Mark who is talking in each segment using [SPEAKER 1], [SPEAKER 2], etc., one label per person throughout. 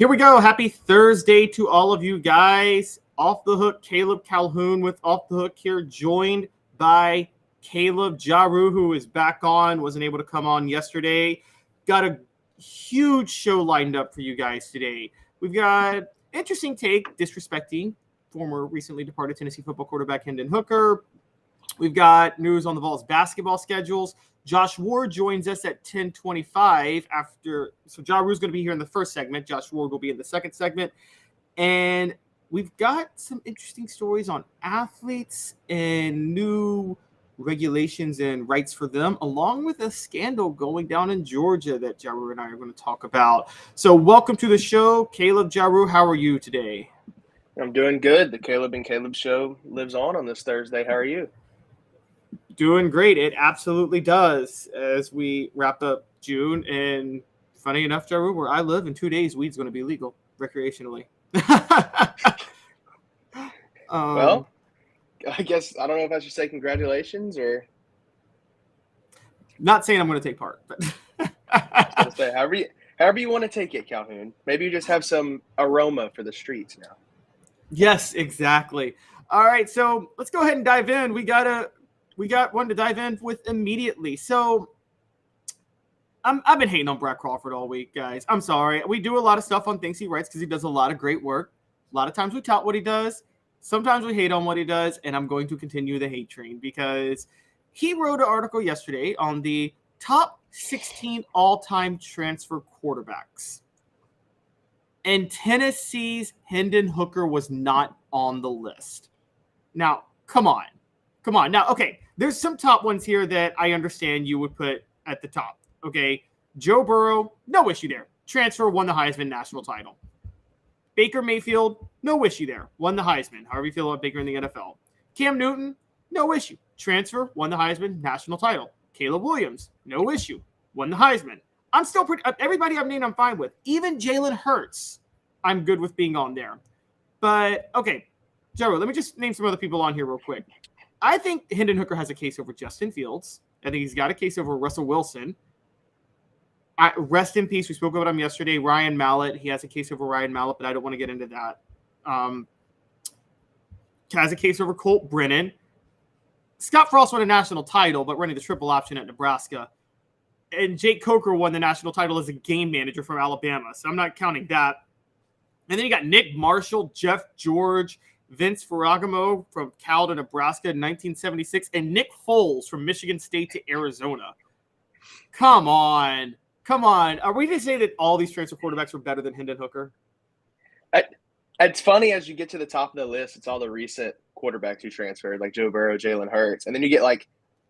[SPEAKER 1] Here we go. Happy Thursday to all of you guys. Off the Hook, Caleb Calhoun with Off the Hook here, joined by Caleb Jaru, who is back on, wasn't able to come on yesterday. Got a huge show lined up for you guys today. We've got interesting take, disrespecting former recently departed Tennessee football quarterback Hendon Hooker. We've got news on the Vols basketball schedules. Josh Ward joins us at 10:25 after. So Jaru's going to be here in the first segment. Josh Ward will be in the second segment. And we've got some interesting stories on athletes and new regulations and rights for them, along with a scandal going down in Georgia that Jaru and I are going to talk about. So welcome to the show. Caleb, Jaru, how are you today?
[SPEAKER 2] I'm doing good. The Caleb and Caleb show lives on this Thursday. How are you?
[SPEAKER 1] Doing great. It absolutely does as we wrap up June. And funny enough, Jaru, where I live, in 2 days, weed's going to be legal recreationally.
[SPEAKER 2] Well, I guess I don't know if I should say congratulations or.
[SPEAKER 1] Not saying I'm going to take part, but
[SPEAKER 2] I was going to say, however you want to take it, Calhoun. Maybe you just have some aroma for the streets now.
[SPEAKER 1] Yes, exactly. All right, so let's go ahead and dive in. We got one to dive in with immediately. So I've been hating on Brad Crawford all week, guys. I'm sorry. We do a lot of stuff on things he writes because he does a lot of great work. A lot of times we tout what he does. Sometimes we hate on what he does, and I'm going to continue the hate train because he wrote an article yesterday on the top 16 all-time transfer quarterbacks. And Tennessee's Hendon Hooker was not on the list. Now, come on. Now, okay, there's some top ones here that I understand you would put at the top. Okay, Joe Burrow, no issue there. Transfer, won the Heisman national title. Baker Mayfield, no issue there. Won the Heisman. However you feel about Baker in the NFL. Cam Newton, no issue. Transfer, won the Heisman national title. Caleb Williams, no issue. Won the Heisman. I'm still everybody I've named I'm fine with. Even Jalen Hurts, I'm good with being on there. But, okay, Joe, let me just name some other people on here real quick. I think Hendon Hooker has a case over Justin Fields. I think he's got a case over Russell Wilson. Rest in peace. We spoke about him yesterday. Ryan Mallett. He has a case over Ryan Mallett, but I don't want to get into that. Has a case over Colt Brennan. Scott Frost won a national title, but running the triple option at Nebraska. And Jake Coker won the national title as a game manager from Alabama, so I'm not counting that. And then you got Nick Marshall, Jeff George, Vince Ferragamo from Cal to Nebraska in 1976, and Nick Foles from Michigan State to Arizona. Come on. Are we to say that all these transfer quarterbacks were better than Hendon Hooker?
[SPEAKER 2] It's funny as you get to the top of the list, it's all the recent quarterbacks who transferred, like Joe Burrow, Jalen Hurts. And then you get like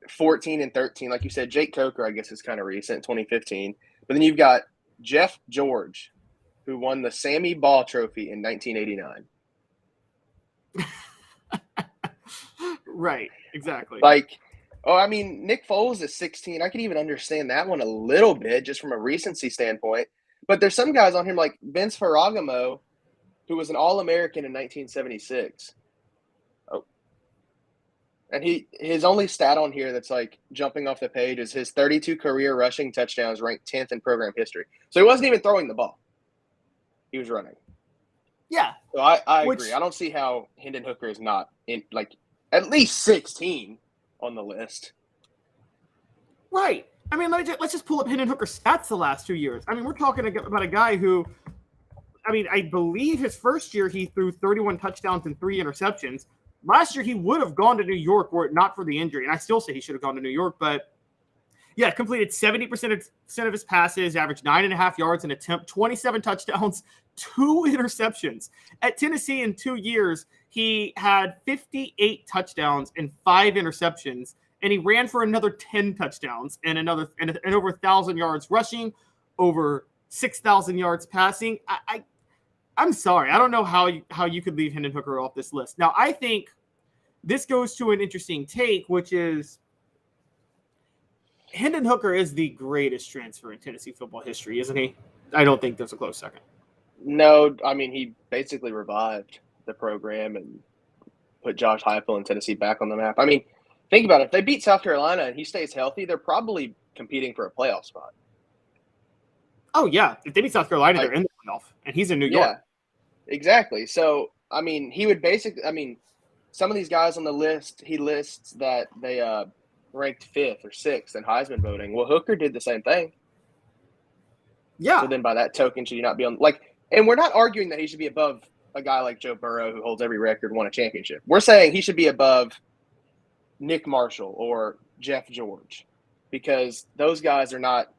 [SPEAKER 2] 14 and 13. Like you said, Jake Coker, I guess, is kind of recent, 2015. But then you've got Jeff George, who won the Sammy Ball Trophy in 1989.
[SPEAKER 1] Right, exactly.
[SPEAKER 2] Nick Foles is 16. I can even understand that one a little bit just from a recency standpoint. But there's some guys on here like Vince Ferragamo, who was an All-American in 1976. Oh. And his only stat on here that's like jumping off the page is his 32 career rushing touchdowns ranked 10th in program history. So he wasn't even throwing the ball. He was running.
[SPEAKER 1] Yeah.
[SPEAKER 2] So I agree. I don't see how Hendon Hooker is not in like at least 16 on the list.
[SPEAKER 1] Right. I mean, let's just pull up Hendon Hooker's stats the last 2 years. I mean, we're talking about a guy who, I believe his first year he threw 31 touchdowns and 3 interceptions. Last year he would have gone to New York were it not for the injury, and I still say he should have gone to New York. But yeah, completed 70% of his passes, averaged 9.5 yards an attempt, 27 touchdowns, 2 interceptions. At Tennessee in 2 years, he had 58 touchdowns and 5 interceptions, and he ran for another 10 touchdowns and over 1,000 yards rushing, over 6,000 yards passing. I'm sorry. I don't know how you could leave Hendon Hooker off this list. Now, I think this goes to an interesting take, which is Hendon Hooker is the greatest transfer in Tennessee football history, isn't he? I don't think there's a close second.
[SPEAKER 2] No, he basically revived the program and put Josh Heupel and Tennessee back on the map. Think about it. If they beat South Carolina and he stays healthy, they're probably competing for a playoff spot.
[SPEAKER 1] Oh, yeah. If they beat South Carolina, they're in the playoff, and he's in New
[SPEAKER 2] Yeah,
[SPEAKER 1] York.
[SPEAKER 2] exactly. So, I mean, he would basically, I mean, some of these guys on the list, he lists that they ranked 5th or 6th in Heisman voting. Well, Hooker did the same thing.
[SPEAKER 1] Yeah.
[SPEAKER 2] So then by that token, should he not be on, like, and we're not arguing that he should be above a guy like Joe Burrow who holds every record, won a championship. We're saying he should be above Nick Marshall or Jeff George because those guys are not.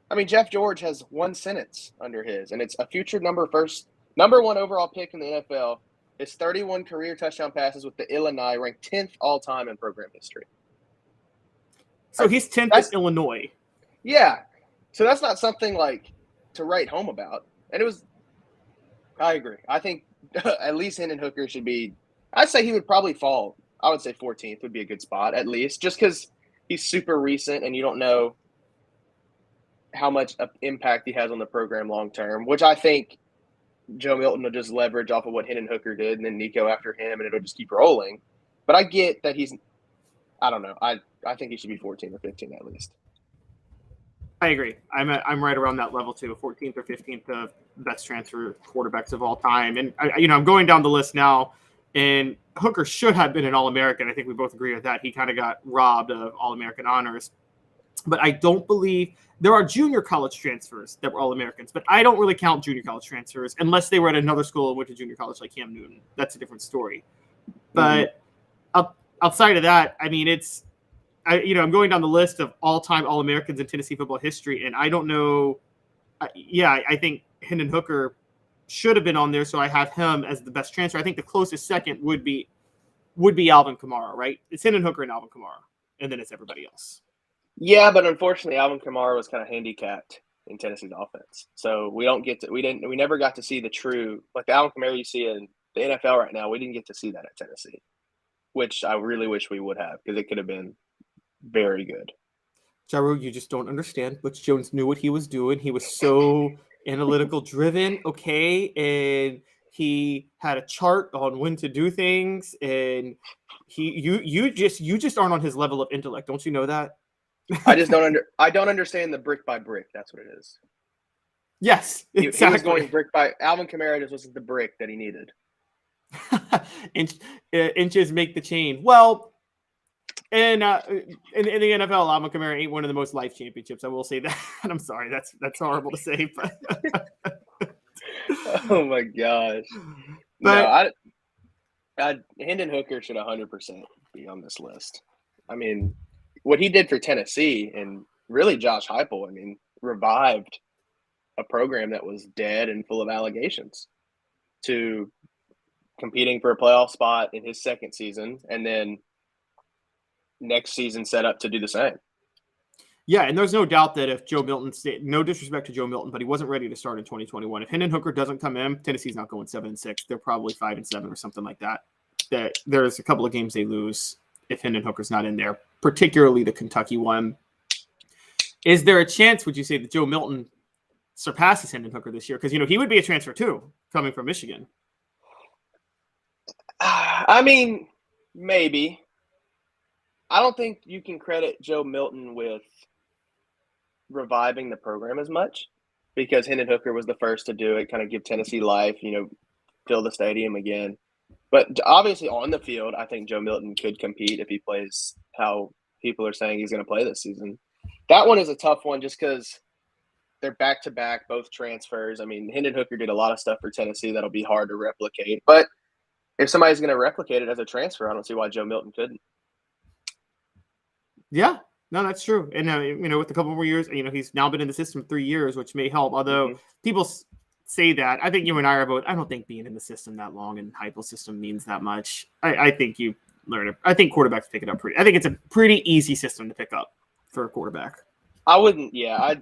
[SPEAKER 2] I mean, Jeff George has one sentence under his, and it's a future number 1 overall pick in the NFL. His 31 career touchdown passes with the Illinois ranked 10th all time in program history.
[SPEAKER 1] So he's 10th in Illinois.
[SPEAKER 2] Yeah. So that's not something like to write home about. And it was, I agree. I think at least Hendon Hooker should be, I'd say he would probably fall. I would say 14th would be a good spot at least, just because he's super recent and you don't know how much impact he has on the program long term, which I think Joe Milton will just leverage off of what Hendon Hooker did and then Nico after him, and it'll just keep rolling. But I get that he's, I don't know. I think he should be 14 or 15 at least.
[SPEAKER 1] I agree. I'm right around that level too. 14th or 15th of best transfer quarterbacks of all time. And I'm going down the list now, and Hooker should have been an All-American. I think we both agree with that. He kind of got robbed of All-American honors. But I don't believe there are junior college transfers that were All-Americans, but I don't really count junior college transfers unless they were at another school and went to junior college like Cam Newton. That's a different story. But outside of that, I mean, I'm going down the list of all-time All-Americans in Tennessee football history, and I don't know. I think Hendon Hooker should have been on there, so I have him as the best transfer. I think the closest second would be Alvin Kamara, right? It's Hendon Hooker and Alvin Kamara, and then it's everybody else.
[SPEAKER 2] Yeah, but unfortunately, Alvin Kamara was kind of handicapped in Tennessee's offense, so we never got to see the true, like the Alvin Kamara you see in the NFL right now. We didn't get to see that at Tennessee, which I really wish we would have, because it could have been very good.
[SPEAKER 1] Jaru, you just don't understand. Butch Jones knew what he was doing. He was so analytical driven, okay, and he had a chart on when to do things, and you just aren't on his level of intellect. Don't you know that?
[SPEAKER 2] I just don't understand the brick by brick. That's what it is.
[SPEAKER 1] Yes, exactly.
[SPEAKER 2] He was going brick by Alvin Kamara. Just wasn't the brick that he needed.
[SPEAKER 1] Inches make the chain. Well, and in the NFL, Alvin Kamara ain't one of the most life championships. I will say that. I'm sorry, that's horrible to say, but
[SPEAKER 2] oh my gosh.
[SPEAKER 1] But
[SPEAKER 2] no, Hendon Hooker should 100% be on this list. I mean, what he did for Tennessee, and really Josh Heupel, I mean, revived a program that was dead and full of allegations to competing for a playoff spot in his second season, and then next season set up to do the same.
[SPEAKER 1] Yeah, and there's no doubt that if Joe Milton no disrespect to Joe Milton, but he wasn't ready to start in 2021. If Hendon Hooker doesn't come in, Tennessee's not going 7-6. They're probably 5-7 or something like that. There's a couple of games they lose if Hendon Hooker's not in there, particularly the Kentucky one. Is there a chance, would you say, that Joe Milton surpasses Hendon Hooker this year? Because, he would be a transfer too, coming from Michigan.
[SPEAKER 2] I mean, maybe. I don't think you can credit Joe Milton with reviving the program as much, because Hendon Hooker was the first to do it, kind of give Tennessee life, fill the stadium again. But obviously on the field, I think Joe Milton could compete if he plays how people are saying he's going to play this season. That one is a tough one just because they're back-to-back, both transfers. I mean, Hendon Hooker did a lot of stuff for Tennessee that'll be hard to replicate. But if somebody's going to replicate it as a transfer, I don't see why Joe Milton couldn't.
[SPEAKER 1] Yeah, no, that's true. And, with a couple more years, he's now been in the system 3 years, which may help. Although people say that, I think you and I are both, I don't think being in the system that long in Heupel's system means that much. I think you learn it. I think quarterbacks pick it up I think it's a pretty easy system to pick up for a quarterback.
[SPEAKER 2] I wouldn't, I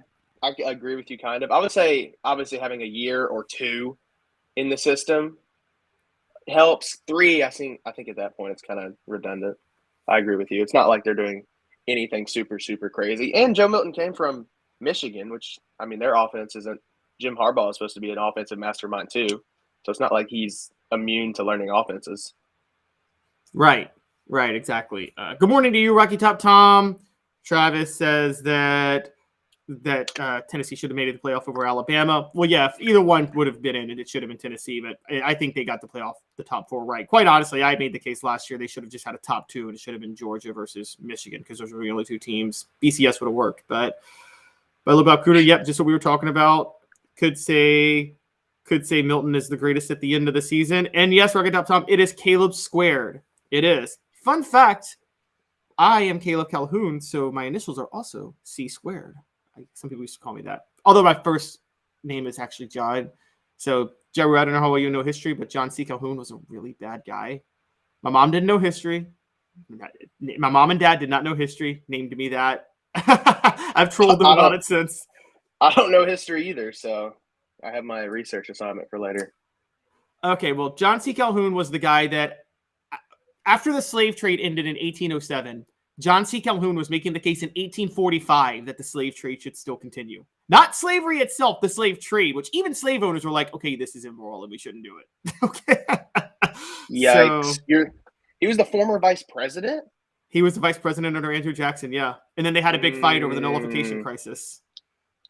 [SPEAKER 2] agree with you kind of. I would say, obviously, having a year or two in the system helps. 3, I think at that point it's kind of redundant. I agree with you. It's not like they're doing anything super, super crazy. And Joe Milton came from Michigan, which, I mean, their offense isn't – Jim Harbaugh is supposed to be an offensive mastermind too. So it's not like he's immune to learning offenses.
[SPEAKER 1] Right, exactly. Good morning to you, Rocky Top Tom. Travis says that Tennessee should have made it the playoff over Alabama. Well, yeah, if either one would have been in it, it should have been Tennessee. But I think they got the playoff, the top 4 right. Quite honestly, I made the case last year they should have just had a top 2, and it should have been Georgia versus Michigan because those were the only 2 teams. BCS would have worked. But about Cooter, yep, just what we were talking about. Could say Milton is the greatest at the end of the season. And yes, Rocket Top Tom, it is Caleb squared. It is. Fun fact, I am Caleb Calhoun, so my initials are also C squared. Some people used to call me that. Although my first name is actually John. So, Jerry, I don't know how well you know history, but John C. Calhoun was a really bad guy. My mom didn't know history. My mom and dad did not know history, named me that. I've trolled them about it since.
[SPEAKER 2] I don't know history either, so I have my research assignment for later.
[SPEAKER 1] Okay, well, John C. Calhoun was the guy that, after the slave trade ended in 1807, John C. Calhoun was making the case in 1845 that the slave trade should still continue. Not slavery itself, the slave trade, which even slave owners were like, okay, this is immoral and we shouldn't do it. Okay.
[SPEAKER 2] Yikes. So, he was the former vice president?
[SPEAKER 1] He was the vice president under Andrew Jackson, yeah. And then they had a big fight over the nullification crisis.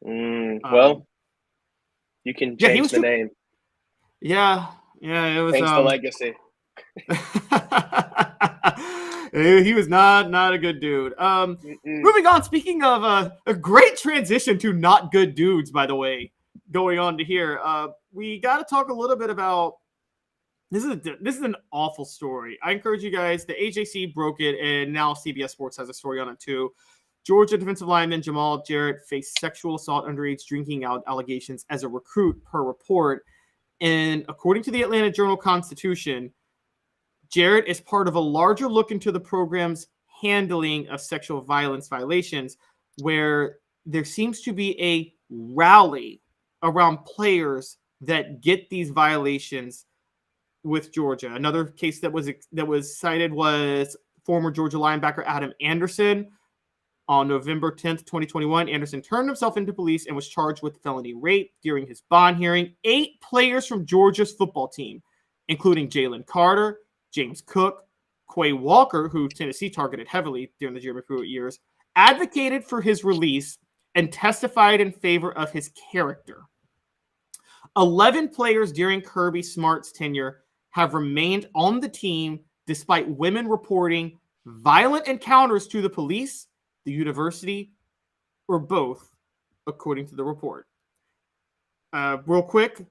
[SPEAKER 2] Well, you can change the name.
[SPEAKER 1] Yeah, it was.
[SPEAKER 2] Thanks the legacy.
[SPEAKER 1] He was not a good dude. Moving on, speaking of a great transition to not good dudes, by the way, going on to here, we got to talk a little bit about this is an awful story. I encourage you guys. The AJC broke it, and now CBS Sports has a story on it too. Georgia defensive lineman Jamal Jarrett faced sexual assault underage drinking allegations as a recruit per report. And according to the Atlanta Journal-Constitution, Jarrett is part of a larger look into the program's handling of sexual violence violations, where there seems to be a rally around players that get these violations with Georgia. Another case that was cited was former Georgia linebacker Adam Anderson. On November 10th, 2021, Anderson turned himself into police and was charged with felony rape during his bond hearing. 8 players from Georgia's football team, including Jalen Carter, James Cook, Quay Walker, who Tennessee targeted heavily during the Jeremy Pruitt years, advocated for his release and testified in favor of his character. 11 players during Kirby Smart's tenure have remained on the team despite women reporting violent encounters to the police, the university, or both, according to the report. Real quick,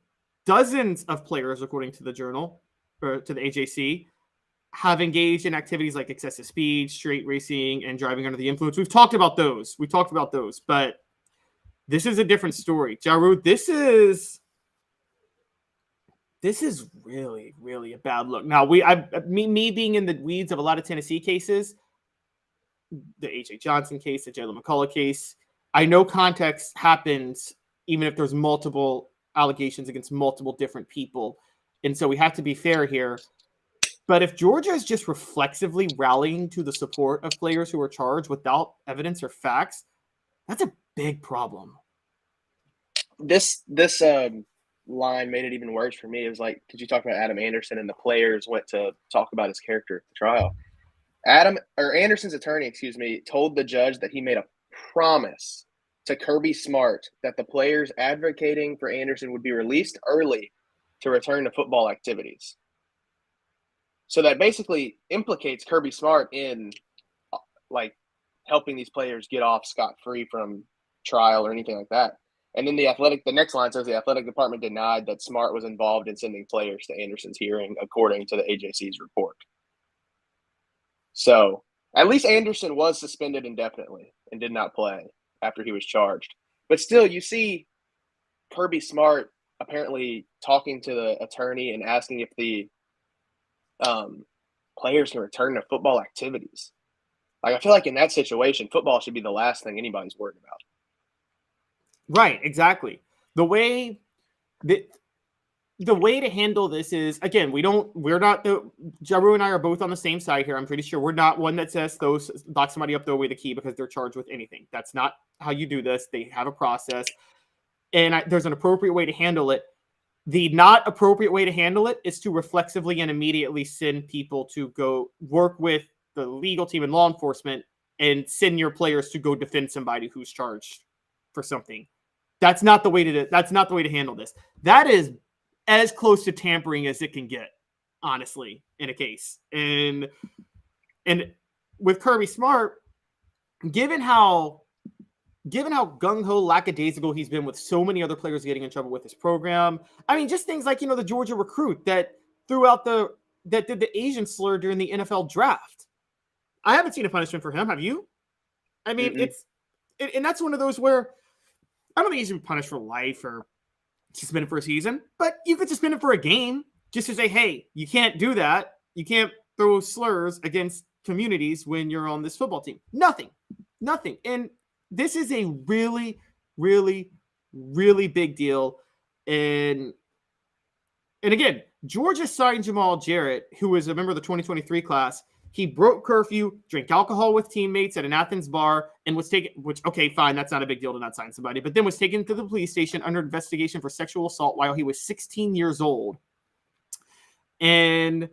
[SPEAKER 1] dozens of players, according to the Journal, or to the AJC, have engaged in activities like excessive speed, straight racing, and driving under the influence. We've talked about those, but this is a different story. Jaru, this is really, really a bad look. Now, me being in the weeds of a lot of Tennessee cases, the A.J. Johnson case, the Jalen McCullough case, I know context happens even if there's multiple allegations against multiple different people. And so we have to be fair here. But if Georgia is just reflexively rallying to the support of players who are charged without evidence or facts, that's a big problem.
[SPEAKER 2] This line made it even worse for me. It was like, because you talked about Adam Anderson and the players went to talk about his character at the trial. Anderson's attorney, told the judge that he made a promise to Kirby Smart that the players advocating for Anderson would be released early to return to football activities. So that basically implicates Kirby Smart in like helping these players get off scot-free from trial or anything like that. And then the next line says the athletic department denied that Smart was involved in sending players to Anderson's hearing, according to the AJC's report. So at least Anderson was suspended indefinitely and did not play after he was charged. But still, you see Kirby Smart apparently talking to the attorney and asking if the players can return to football activities. Like, I feel like in that situation, football should be the last thing anybody's worried about.
[SPEAKER 1] Right, exactly. The way to handle this is, again, Jaru and I are both on the same side here. I'm pretty sure we're not one that says lock somebody up, throw away the key because they're charged with anything. That's not how you do this. They have a process, and there's an appropriate way to handle it. The not appropriate way to handle it is to reflexively and immediately send people to go work with the legal team and law enforcement and send your players to go defend somebody who's charged for something. That's not the way to handle this. That is as close to tampering as it can get, honestly, in a case. And with Kirby Smart, given how gung-ho lackadaisical he's been with so many other players getting in trouble with his program. I mean, just things like, the Georgia recruit that did the Asian slur during the NFL draft. I haven't seen a punishment for him. Have you? I mean, and that's one of those where I don't think he's been punished for life or suspended for a season, but you could suspend him for a game just to say, hey, you can't do that. You can't throw slurs against communities when you're on this football team. Nothing. And this is a really, really, really big deal. And again, Georgia signed Jamal Jarrett, who was a member of the 2023 class. He broke curfew, drank alcohol with teammates at an Athens bar, and was taken, which, okay, fine, that's not a big deal to not sign somebody, but then was taken to the police station under investigation for sexual assault while he was 16 years old. And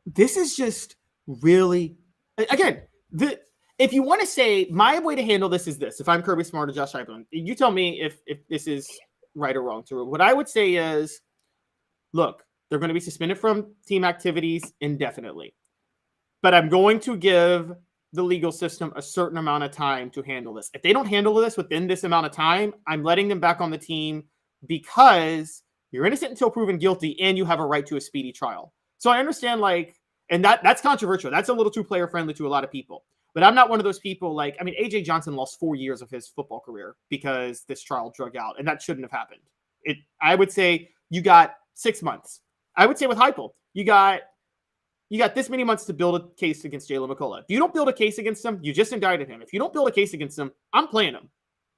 [SPEAKER 1] this is just really, again, if you want to say, my way to handle this is this, if I'm Kirby Smart or Josh Heupel, you tell me if this is right or wrong. What I would say is, look, they're going to be suspended from team activities indefinitely. But I'm going to give the legal system a certain amount of time to handle this. If they don't handle this within this amount of time, I'm letting them back on the team because you're innocent until proven guilty and you have a right to a speedy trial. So I understand, and that's controversial. That's a little too player friendly to a lot of people. But I'm not one of those people A.J. Johnson lost 4 years of his football career because this trial drug out, and that shouldn't have happened. I would say you got 6 months. I would say with Heupel, you got this many months to build a case against Jalen McCullough. If you don't build a case against him, you just indicted him. If you don't build a case against him, I'm playing him.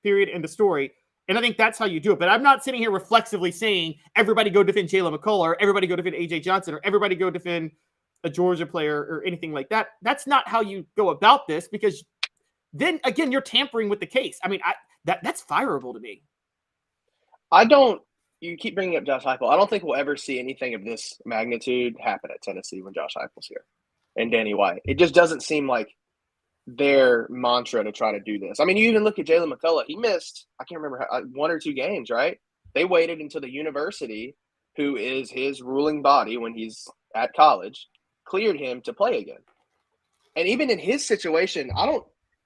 [SPEAKER 1] Period. End of story. And I think that's how you do it. But I'm not sitting here reflexively saying everybody go defend Jalen McCullough or everybody go defend A.J. Johnson or everybody go defend a Georgia player or anything like that. That's not how you go about this, because then again, you're tampering with the case. I mean, that's fireable to me.
[SPEAKER 2] You keep bringing up Josh Heupel. I don't think we'll ever see anything of this magnitude happen at Tennessee when Josh Heupel's here and Danny White. It just doesn't seem like their mantra to try to do this. I mean, you even look at Jalen McCullough. He missed, I can't remember, 1 or 2 games, right? They waited until the university, who is his ruling body when he's at college, cleared him to play again. And even in his situation,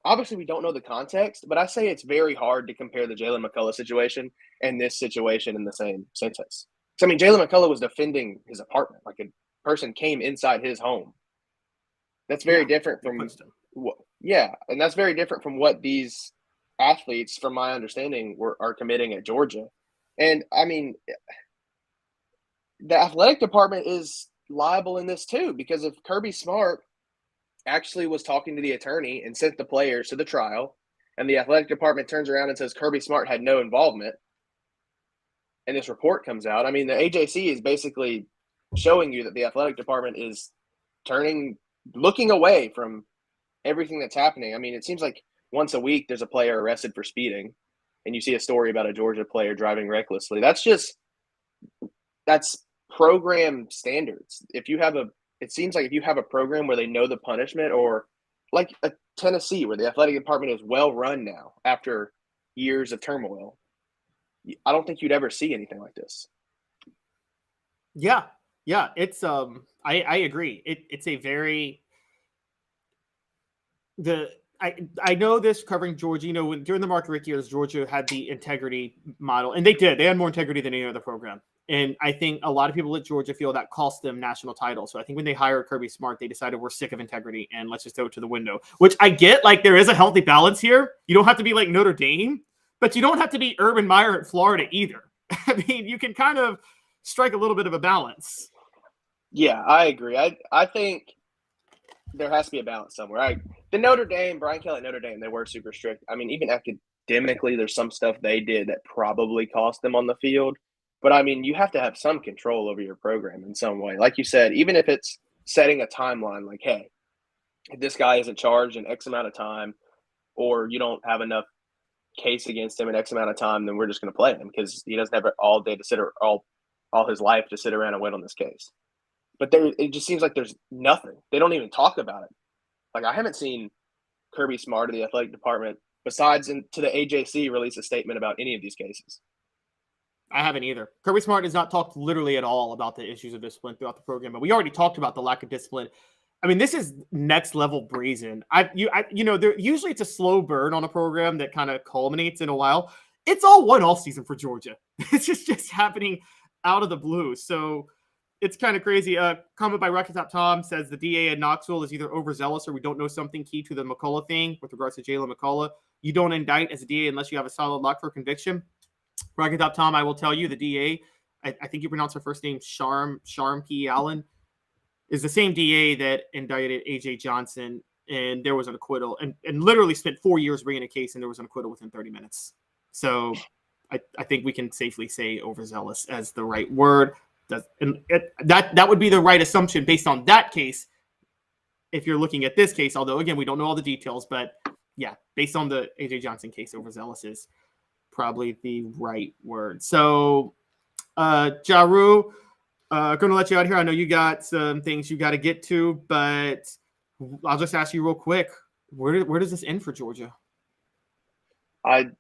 [SPEAKER 2] obviously we don't know the context, but I say it's very hard to compare the Jalen McCullough situation and this situation in the same sentence. So, I mean, Jalen McCullough was defending his apartment. Like, a person came inside his home. That's very different from and that's very different from what these athletes, from my understanding, are committing at Georgia. And, I mean, the athletic department is liable in this too, because if Kirby Smart actually was talking to the attorney and sent the players to the trial, and the athletic department turns around and says Kirby Smart had no involvement, and this report comes out, I mean, the AJC is basically showing you that the athletic department is looking away from everything that's happening. I mean, it seems like once a week there's a player arrested for speeding, and you see a story about a Georgia player driving recklessly. That's program standards. It seems like if you have a program where they know the punishment, or like a Tennessee where the athletic department is well run now after years of turmoil, I don't think you'd ever see anything like this.
[SPEAKER 1] Yeah. It's I agree. It's a very I know this covering Georgia. During the Mark Richt years, Georgia had the integrity model, and they had more integrity than any other program. And I think a lot of people at Georgia feel that cost them national titles. So I think when they hired Kirby Smart, they decided we're sick of integrity and let's just throw it to the window, which I get. Like, there is a healthy balance here. You don't have to be like Notre Dame, but you don't have to be Urban Meyer at Florida either. I mean, you can kind of strike a little bit of a balance.
[SPEAKER 2] Yeah, I agree. I think there has to be a balance somewhere. The Notre Dame, Brian Kelly at Notre Dame, they were super strict. I mean, even academically, there's some stuff they did that probably cost them on the field. But, I mean, you have to have some control over your program in some way. Like you said, even if it's setting a timeline, like, hey, if this guy isn't charged in X amount of time, or you don't have enough case against him in X amount of time, then we're just going to play him because he doesn't have all day to sit or all his life to sit around and wait on this case. But it just seems like there's nothing. They don't even talk about it. Like, I haven't seen Kirby Smart or the athletic department besides to the AJC release a statement about any of these cases.
[SPEAKER 1] I haven't either. Kirby Smart has not talked literally at all about the issues of discipline throughout the program, but we already talked about the lack of discipline. I mean, this is next level brazen. Usually it's a slow burn on a program that kind of culminates in a while. It's all one off season for Georgia. It's just happening out of the blue. So it's kind of crazy. Comment by Rocket Top Tom says the DA at Knoxville is either overzealous or we don't know something key to the McCullough thing with regards to Jalen McCullough. You don't indict as a DA unless you have a solid lock for conviction. Rocket Top Tom, I will tell you, the DA, I think you pronounce her first name Sharm P. Allen, is the same DA that indicted A.J. Johnson, and there was an acquittal, and literally spent 4 years bringing a case, and there was an acquittal within 30 minutes. So I think we can safely say overzealous as the right word. That would be the right assumption based on that case if you're looking at this case, although, again, we don't know all the details. But, yeah, based on the A.J. Johnson case, overzealous is probably the right word. So, Jaru, going to let you out here. I know you got some things you got to get to, but I'll just ask you real quick. Where does this end for Georgia?
[SPEAKER 2] I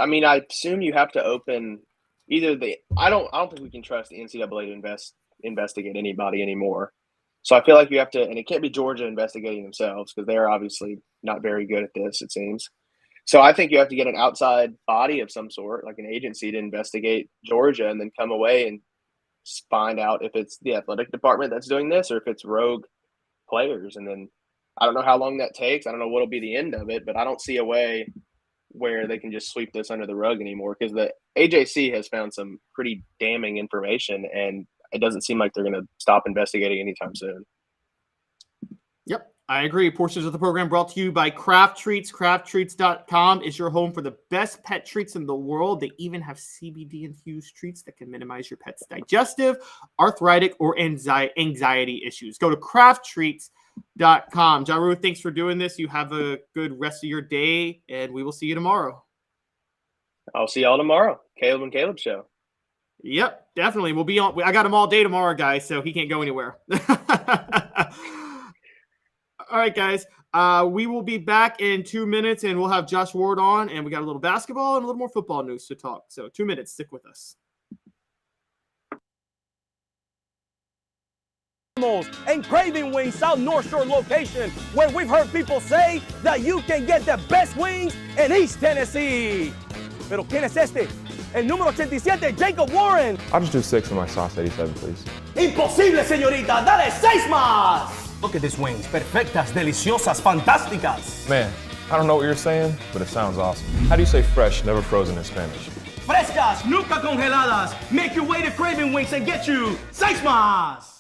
[SPEAKER 2] mean, I assume you have to open either I don't think we can trust the NCAA to investigate anybody anymore. So I feel like you have to, and it can't be Georgia investigating themselves because they're obviously not very good at this, it seems. So I think you have to get an outside body of some sort, like an agency, to investigate Georgia and then come away and find out if it's the athletic department that's doing this or if it's rogue players. And then I don't know how long that takes. I don't know what'll be the end of it, but I don't see a way where they can just sweep this under the rug anymore because the AJC has found some pretty damning information and it doesn't seem like they're going to stop investigating anytime soon.
[SPEAKER 1] Yep, I agree. Portions of the program brought to you by Craft Treats. CraftTreats.com is your home for the best pet treats in the world. They even have CBD-infused treats that can minimize your pet's digestive, arthritic, or anxiety issues. Go to CraftTreats.com. Jaru, thanks for doing this. You have a good rest of your day, and we will see you tomorrow.
[SPEAKER 2] I'll see y'all tomorrow. Caleb and Caleb show.
[SPEAKER 1] Yep, definitely. We'll be on. I got him all day tomorrow, guys, so he can't go anywhere. All right, guys. We will be back in 2 minutes, and we'll have Josh Ward on, and we got a little basketball and a little more football news to talk. So 2 minutes. Stick with us.
[SPEAKER 3] And Craving Wings South North Shore location, where we've heard people say that you can get the best wings in East Tennessee. Pero ¿quién es este? El número 87, Jacob Warren.
[SPEAKER 4] I'll just do 6 on my sauce 87, please.
[SPEAKER 3] Imposible, señorita. Dale 6 más. Look at these wings. Perfectas, deliciosas, fantásticas.
[SPEAKER 4] Man, I don't know what you're saying, but it sounds awesome. How do you say fresh, never frozen in Spanish?
[SPEAKER 3] Frescas, nunca congeladas. Make your way to Craving Wings and get you 6 más.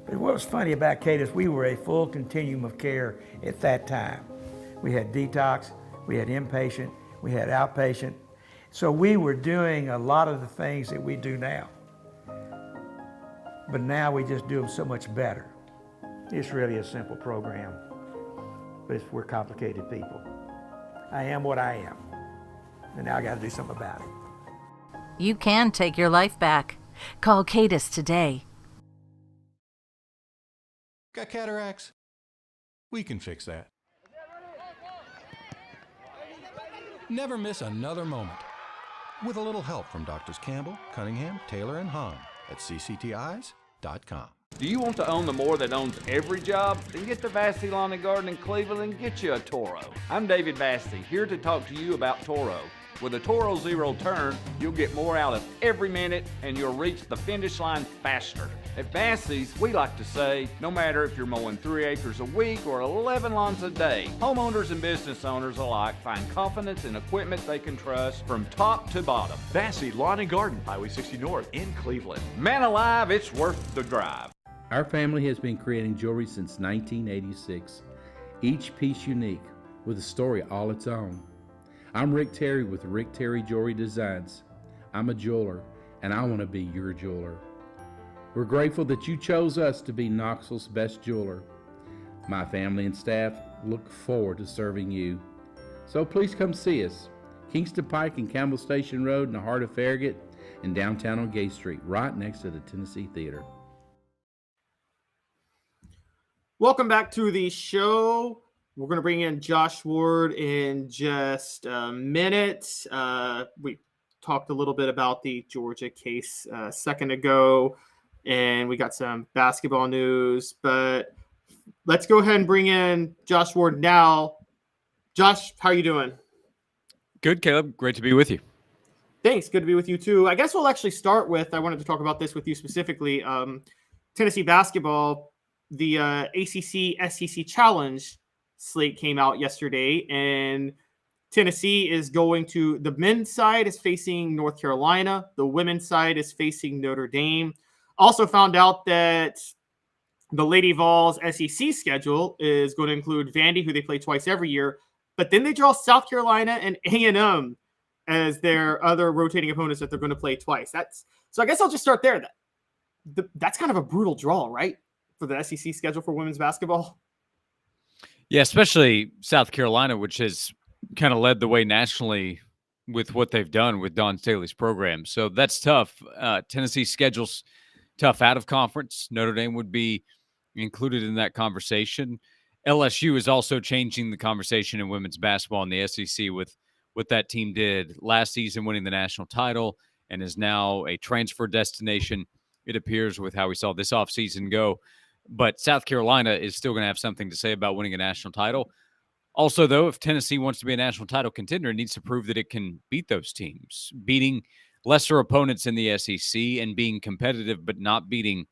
[SPEAKER 5] What was funny about Cadis, we were a full continuum of care at that time. We had detox, we had inpatient, we had outpatient. So we were doing a lot of the things that we do now. But now we just do them so much better. It's really a simple program, but we're complicated people. I am what I am, and now I got to do something about it.
[SPEAKER 6] You can take your life back. Call Cadis today.
[SPEAKER 7] Got cataracts? We can fix that. Never miss another moment. With a little help from Doctors Campbell, Cunningham, Taylor, and Hahn at cctis.com.
[SPEAKER 8] Do you want to own the more that owns every job? Then get to Vassey Lawn and Garden in Cleveland and get you a Toro. I'm David Vassey, here to talk to you about Toro. With a Toro Zero Turn, you'll get more out of every minute and you'll reach the finish line faster. At Vassey's, we like to say, no matter if you're mowing 3 acres a week or 11 lawns a day, homeowners and business owners alike find confidence in equipment they can trust from top to bottom.
[SPEAKER 9] Vassey Lawn and Garden, Highway 60 North in Cleveland.
[SPEAKER 8] Man alive, it's worth the drive.
[SPEAKER 10] Our family has been creating jewelry since 1986, each piece unique with a story all its own. I'm Rick Terry with Rick Terry Jewelry Designs. I'm a jeweler, and I want to be your jeweler. We're grateful that you chose us to be Knoxville's best jeweler. My family and staff look forward to serving you. So please come see us. Kingston Pike and Campbell Station Road in the heart of Farragut and downtown on Gay Street, right next to the Tennessee Theater.
[SPEAKER 1] Welcome back to the show. We're going to bring in Josh Ward in just a minute. We talked a little bit about the Georgia case a second ago, and we got some basketball news. But let's go ahead and bring in Josh Ward now. Josh, how are you doing?
[SPEAKER 11] Good, Caleb. Great to be with you.
[SPEAKER 1] Thanks. Good to be with you, too. I guess we'll actually start with, I wanted to talk about this with you specifically, Tennessee basketball. The ACC SEC Challenge slate came out yesterday, and Tennessee is going to, the men's side is facing North Carolina. The women's side is facing Notre Dame. Also found out that the Lady Vols SEC schedule is going to include Vandy, who they play twice every year, but then they draw South Carolina and A&M as their other rotating opponents that they're going to play twice. So I guess I'll just start there. That's kind of a brutal draw, right, for the SEC schedule for women's basketball?
[SPEAKER 11] Yeah, especially South Carolina, which has kind of led the way nationally with what they've done with Don Staley's program. So that's tough. Tennessee's schedule's tough out of conference. Notre Dame would be included in that conversation. LSU is also changing the conversation in women's basketball in the SEC with what that team did last season, winning the national title, and is now a transfer destination, it appears, with how we saw this offseason go. But South Carolina is still going to have something to say about winning a national title. Also, though, if Tennessee wants to be a national title contender, it needs to prove that it can beat those teams. Beating lesser opponents in the SEC and being competitive but not beating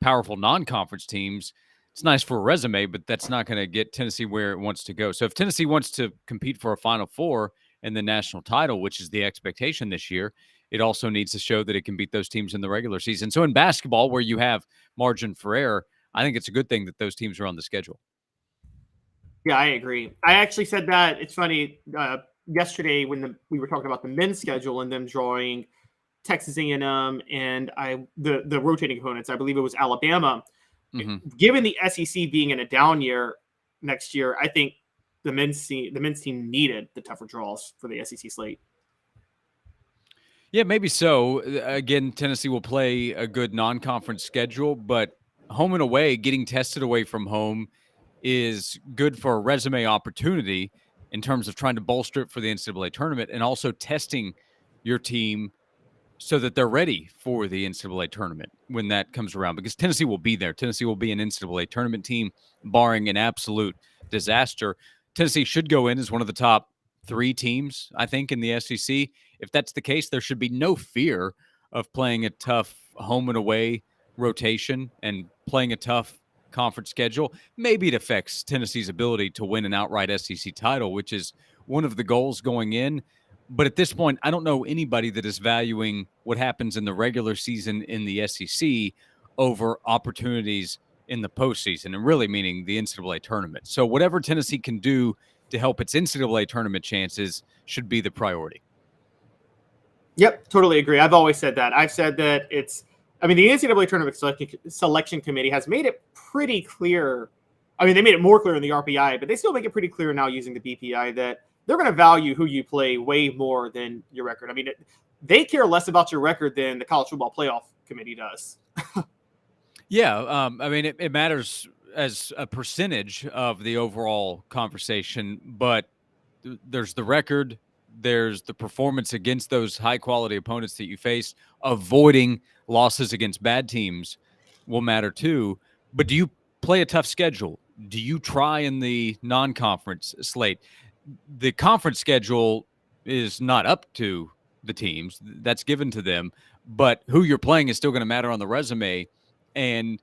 [SPEAKER 11] powerful non-conference teams, it's nice for a resume, but that's not going to get Tennessee where it wants to go. So if Tennessee wants to compete for a Final Four and the national title, which is the expectation this year, it also needs to show that it can beat those teams in the regular season. So in basketball, where you have margin for error, I think it's a good thing that those teams are on the schedule.
[SPEAKER 1] Yeah, I agree. I actually said that. It's funny. Yesterday, when we were talking about the men's schedule and them drawing Texas A&M and the rotating opponents, I believe it was Alabama. Mm-hmm. Given the SEC being in a down year next year, I think the men's team needed the tougher draws for the SEC slate.
[SPEAKER 11] Yeah, maybe so. Again, Tennessee will play a good non-conference schedule, but home and away, getting tested away from home is good for a resume opportunity in terms of trying to bolster it for the NCAA tournament and also testing your team so that they're ready for the NCAA tournament when that comes around, because Tennessee will be there. Tennessee will be an NCAA tournament team, barring an absolute disaster. Tennessee should go in as one of the top 3 teams, I think, in the SEC. If that's the case, there should be no fear of playing a tough home and away rotation and playing a tough conference schedule. Maybe it affects Tennessee's ability to win an outright SEC title, which is one of the goals going in. But at this point, I don't know anybody that is valuing what happens in the regular season in the SEC over opportunities in the postseason, and really meaning the NCAA tournament. So whatever Tennessee can do to help its NCAA tournament chances should be the priority.
[SPEAKER 1] Yep, totally agree. I've always said that. I've said that the NCAA tournament selection committee has made it pretty clear. I mean, they made it more clear in the RPI, but they still make it pretty clear now using the BPI that they're going to value who you play way more than your record. I mean, they care less about your record than the college football playoff committee does.
[SPEAKER 11] Yeah, it matters as a percentage of the overall conversation, but there's the record, there's the performance against those high-quality opponents that you face. Avoiding losses against bad teams will matter too, but do you play a tough schedule? Do you try in the non-conference slate? The conference schedule is not up to the teams. That's given to them, but who you're playing is still going to matter on the resume. And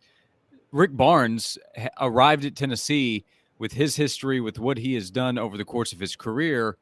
[SPEAKER 11] Rick Barnes arrived at Tennessee with his history, with what he has done over the course of his career,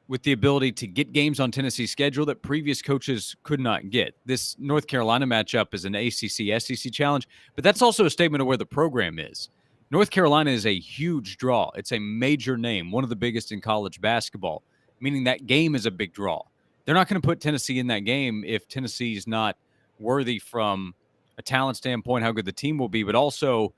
[SPEAKER 11] with the ability to get games on Tennessee's schedule that previous coaches could not get. This North Carolina matchup is an ACC-SEC challenge, but that's also a statement of where the program is. North Carolina is a huge draw. It's a major name, one of the biggest in college basketball, meaning that game is a big draw. They're not going to put Tennessee in that game if Tennessee is not worthy from a talent standpoint, how good the team will be, but also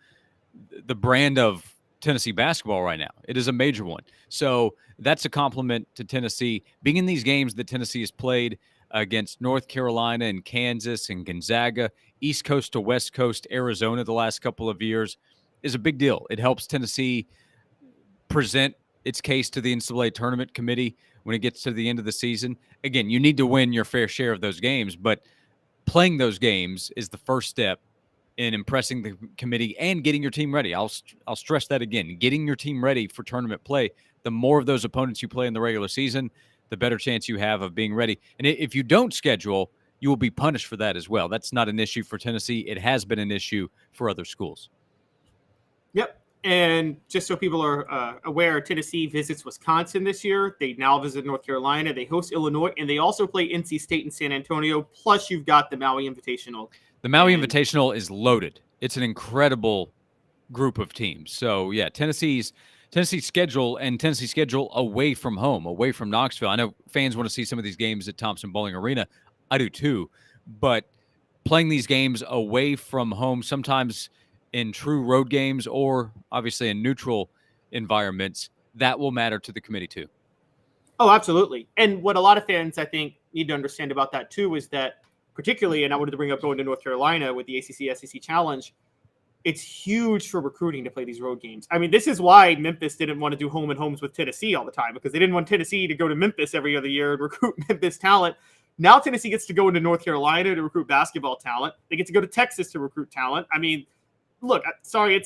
[SPEAKER 11] the brand of Tennessee basketball right now. It is a major one. So that's a compliment to Tennessee. Being in these games that Tennessee has played against North Carolina and Kansas and Gonzaga, East Coast to West Coast, Arizona the last couple of years, is a big deal. It helps Tennessee present its case to the NCAA tournament committee when it gets to the end of the season. Again, you need to win your fair share of those games, but playing those games is the first step in impressing the committee and getting your team ready. I'll stress that again. Getting your team ready for tournament play. The more of those opponents you play in the regular season, the better chance you have of being ready. And if you don't schedule, you will be punished for that as well. That's not an issue for Tennessee. It has been an issue for other schools.
[SPEAKER 1] Yep. And just so people are aware, Tennessee visits Wisconsin this year. They now visit North Carolina. They host Illinois, and they also play NC State and San Antonio. Plus, you've got the Maui Invitational.
[SPEAKER 11] The Maui Invitational is loaded. It's an incredible group of teams. So, yeah, Tennessee's schedule and Tennessee's schedule away from home, away from Knoxville. I know fans want to see some of these games at Thompson Bowling Arena. I do too. But playing these games away from home, sometimes in true road games or obviously in neutral environments, that will matter to the committee too.
[SPEAKER 1] Oh, absolutely. And what a lot of fans, I think, need to understand about that too is that particularly, and I wanted to bring up going to North Carolina with the ACC-SEC Challenge, it's huge for recruiting to play these road games. I mean, this is why Memphis didn't want to do home and homes with Tennessee all the time, because they didn't want Tennessee to go to Memphis every other year and recruit Memphis talent. Now Tennessee gets to go into North Carolina to recruit basketball talent. They get to go to Texas to recruit talent. I mean, look, sorry,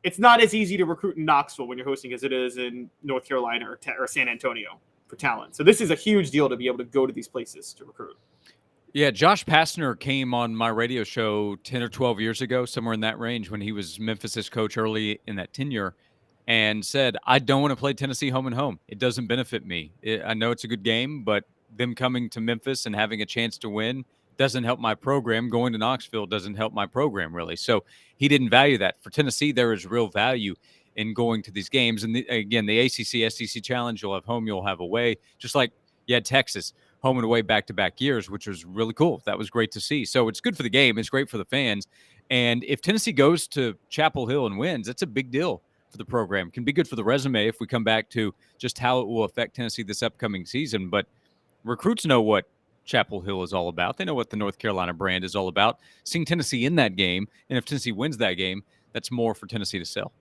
[SPEAKER 1] it's not as easy to recruit in Knoxville when you're hosting as it is in North Carolina or San Antonio for talent. So this is a huge deal to be able to go to these places to recruit.
[SPEAKER 11] Yeah, Josh Pastner came on my radio show 10 or 12 years ago, somewhere in that range, when he was Memphis's coach early in that tenure, and said, I don't want to play Tennessee home and home. It doesn't benefit me. I know it's a good game, but them coming to Memphis and having a chance to win doesn't help my program. Going to Knoxville doesn't help my program, really. So he didn't value that. For Tennessee, there is real value in going to these games. And again, the ACC-SEC Challenge, you'll have home, you'll have away, just like you had Texas home and away back-to-back years, which was really cool. That was great to see. So it's good for the game. It's great for the fans. And if Tennessee goes to Chapel Hill and wins, that's a big deal for the program. It can be good for the resume if we come back to just how it will affect Tennessee this upcoming season. But recruits know what Chapel Hill is all about. They know what the North Carolina brand is all about. Seeing Tennessee in that game, and if Tennessee wins that game, that's more for Tennessee to sell.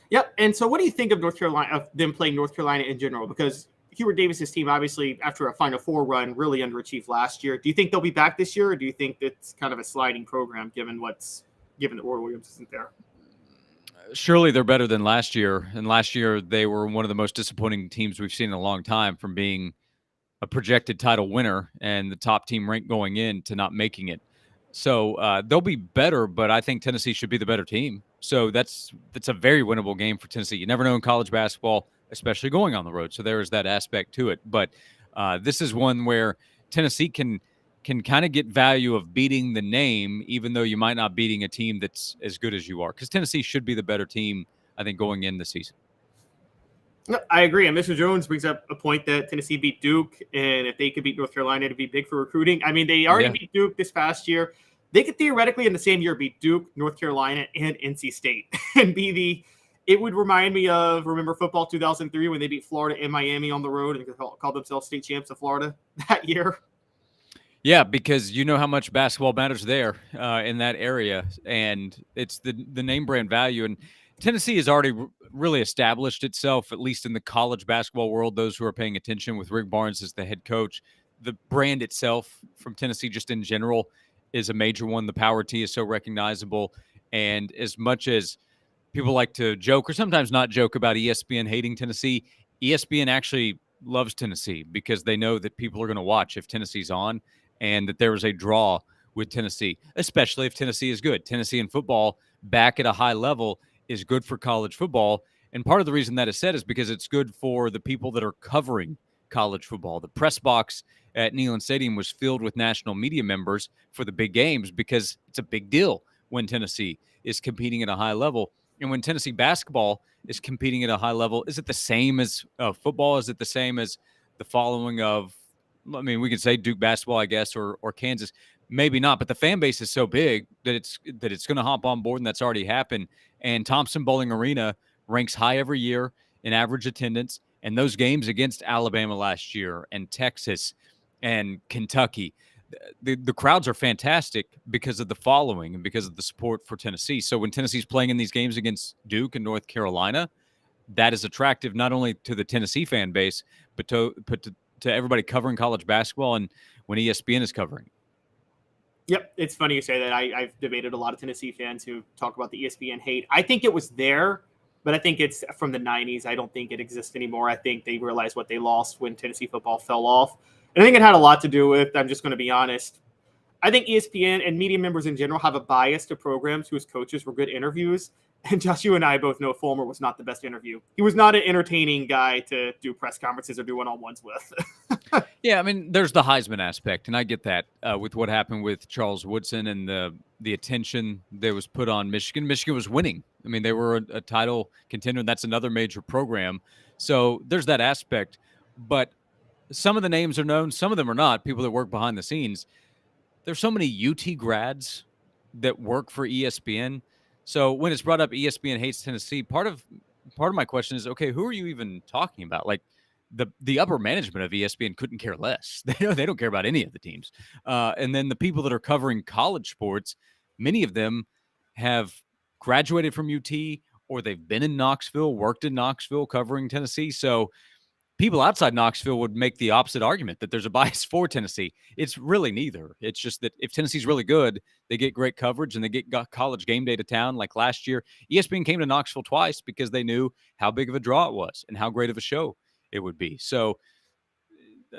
[SPEAKER 1] Yep. And so what do you think of North Carolina, of them playing North Carolina in general? Because Hubert Davis's team, obviously, after a Final Four run, really underachieved last year. Do you think they'll be back this year, or do you think it's kind of a sliding program given that Roy Williams isn't there?
[SPEAKER 11] Surely they're better than last year. And last year they were one of the most disappointing teams we've seen in a long time, from being a projected title winner and the top team ranked going in to not making it. So they'll be better, but I think Tennessee should be the better team. So that's a very winnable game for Tennessee. You never know in college basketball, especially going on the road. So there is that aspect to it. But this is one where Tennessee can kind of get value of beating the name, even though you might not beating a team that's as good as you are. Because Tennessee should be the better team, I think, going in the season.
[SPEAKER 1] No, I agree. And Mr. Jones brings up a point that Tennessee beat Duke, and if they could beat North Carolina, it'd be big for recruiting. I mean, they already beat Duke this past year. They could theoretically in the same year beat Duke, North Carolina, and NC State and be it would remind me of, remember football 2003 when they beat Florida and Miami on the road and called themselves state champs of Florida that year? Yeah,
[SPEAKER 11] because you know how much basketball matters there in that area, and it's the name brand value. And Tennessee has already really established itself, at least in the college basketball world, those who are paying attention, with Rick Barnes as the head coach. The brand itself from Tennessee just in general is a major one. The Power T is so recognizable. And as much as people like to joke or sometimes not joke about ESPN hating Tennessee, ESPN actually loves Tennessee because they know that people are going to watch if Tennessee's on, and that there is a draw with Tennessee, especially if Tennessee is good. Tennessee in football back at a high level is good for college football. And part of the reason that is said is because it's good for the people that are covering college football. The press box at Neyland Stadium was filled with national media members for the big games because it's a big deal when Tennessee is competing at a high level. And when Tennessee basketball is competing at a high level, is it the same as football? Is it the same as the following of, I mean, we could say Duke basketball, I guess, or Kansas? Maybe not, but the fan base is so big that it's going to hop on board, and that's already happened. And Thompson Bowling Arena ranks high every year in average attendance. And those games against Alabama last year and Texas and Kentucky, the crowds are fantastic because of the following and because of the support for Tennessee. So when Tennessee's playing in these games against Duke and North Carolina, that is attractive not only to the Tennessee fan base, but to everybody covering college basketball and when ESPN is covering.
[SPEAKER 1] Yep, it's funny you say that. I've debated a lot of Tennessee fans who talk about the ESPN hate. I think it was there, but I think it's from the 90s. I don't think it exists anymore. I think they realized what they lost when Tennessee football fell off. And I think it had a lot to do with, I'm just going to be honest, I think ESPN and media members in general have a bias to programs whose coaches were good interviews. And Josh, you and I both know Fulmer was not the best interview. He was not an entertaining guy to do press conferences or do one-on-ones with.
[SPEAKER 11] Yeah, I mean, there's the Heisman aspect, and I get that with what happened with Charles Woodson and the attention that was put on Michigan. Michigan was winning. I mean, they were a title contender, and that's another major program. So there's that aspect. But some of the names are known, some of them are not, people that work behind the scenes. There's so many UT grads that work for ESPN. So when it's brought up ESPN hates Tennessee, part of my question is, okay, who are you even talking about? Like the upper management of ESPN couldn't care less. They don't care about any of the teams. And then the people that are covering college sports, many of them have graduated from UT or they've been in Knoxville, worked in Knoxville covering Tennessee. So people outside Knoxville would make the opposite argument that there's a bias for Tennessee. It's really neither. It's just that if Tennessee's really good, they get great coverage and they get college game day to town. Like last year, ESPN came to Knoxville twice because they knew how big of a draw it was and how great of a show it would be. So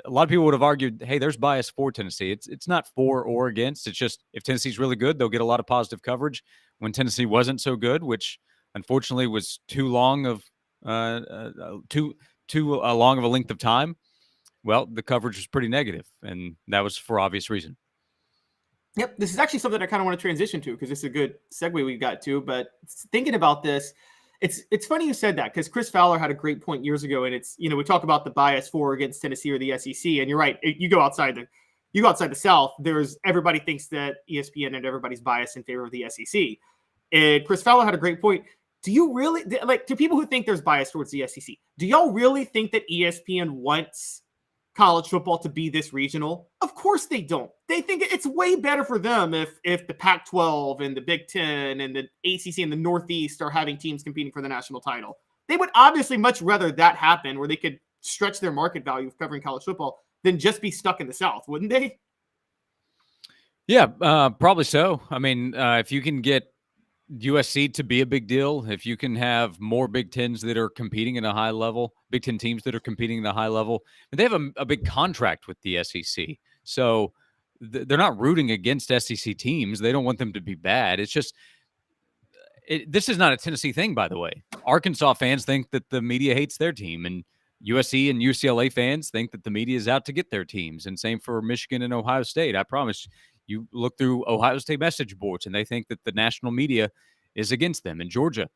[SPEAKER 11] a lot of people would have argued, hey, there's bias for Tennessee. It's not for or against. It's just if Tennessee's really good, they'll get a lot of positive coverage. When Tennessee wasn't so good, which unfortunately was too long of too long of a length of time, well, the coverage was pretty negative, and that was for obvious reason.
[SPEAKER 1] Yep, this is actually something I kind of want to transition to because it's a good segue we got to. But thinking about this, it's funny you said that because Chris Fowler had a great point years ago, and it's, we talk about the bias for or against Tennessee or the SEC, and you're right. You go outside the South, everybody thinks that ESPN and everybody's biased in favor of the SEC, and Chris Fowler had a great point. Do you really, like, to people who think there's bias towards the SEC, do y'all really think that ESPN wants college football to be this regional? Of course they don't. They think it's way better for them if the Pac-12 and the Big Ten and the ACC and the Northeast are having teams competing for the national title. They would obviously much rather that happen where they could stretch their market value of covering college football than just be stuck in the South, wouldn't they?
[SPEAKER 11] Yeah, probably so. I mean, if you can get USC to be a big deal, if you can have more Big Tens that are competing at a high level, Big Ten teams that are competing at a high level, and they have a big contract with the SEC. So they're not rooting against SEC teams. They don't want them to be bad. It's just, this is not a Tennessee thing, by the way. Arkansas fans think that the media hates their team, and USC and UCLA fans think that the media is out to get their teams. And same for Michigan and Ohio State. I promise you look through Ohio State message boards and they think that the national media is against them. And Georgia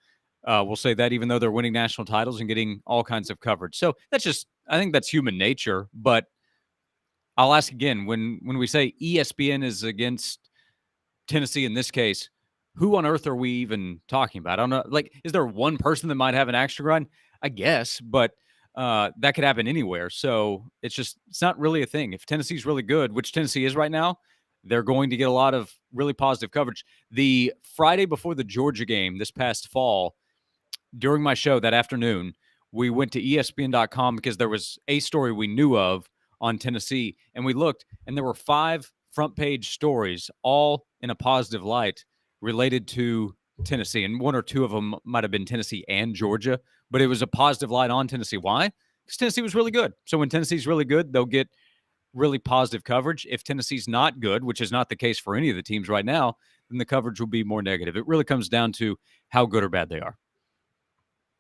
[SPEAKER 11] will say that even though they're winning national titles and getting all kinds of coverage. So that's just, I think that's human nature. But I'll ask again, when we say ESPN is against Tennessee in this case, who on earth are we even talking about? I don't know. Like, is there one person that might have an axe to grind? I guess, but that could happen anywhere. So it's not really a thing. If Tennessee's really good, which Tennessee is right now, they're going to get a lot of really positive coverage. The Friday before the Georgia game this past fall, during my show that afternoon, we went to ESPN.com because there was a story we knew of on Tennessee, and we looked, and there were 5 front page stories, all in a positive light related to Tennessee, and 1 or 2 of them might have been Tennessee and Georgia, but it was a positive light on Tennessee. Why? Because Tennessee was really good. So when Tennessee's really good, they'll get really positive coverage. If Tennessee's not good, which is not the case for any of the teams right now, then the coverage will be more negative. It really comes down to how good or bad they are.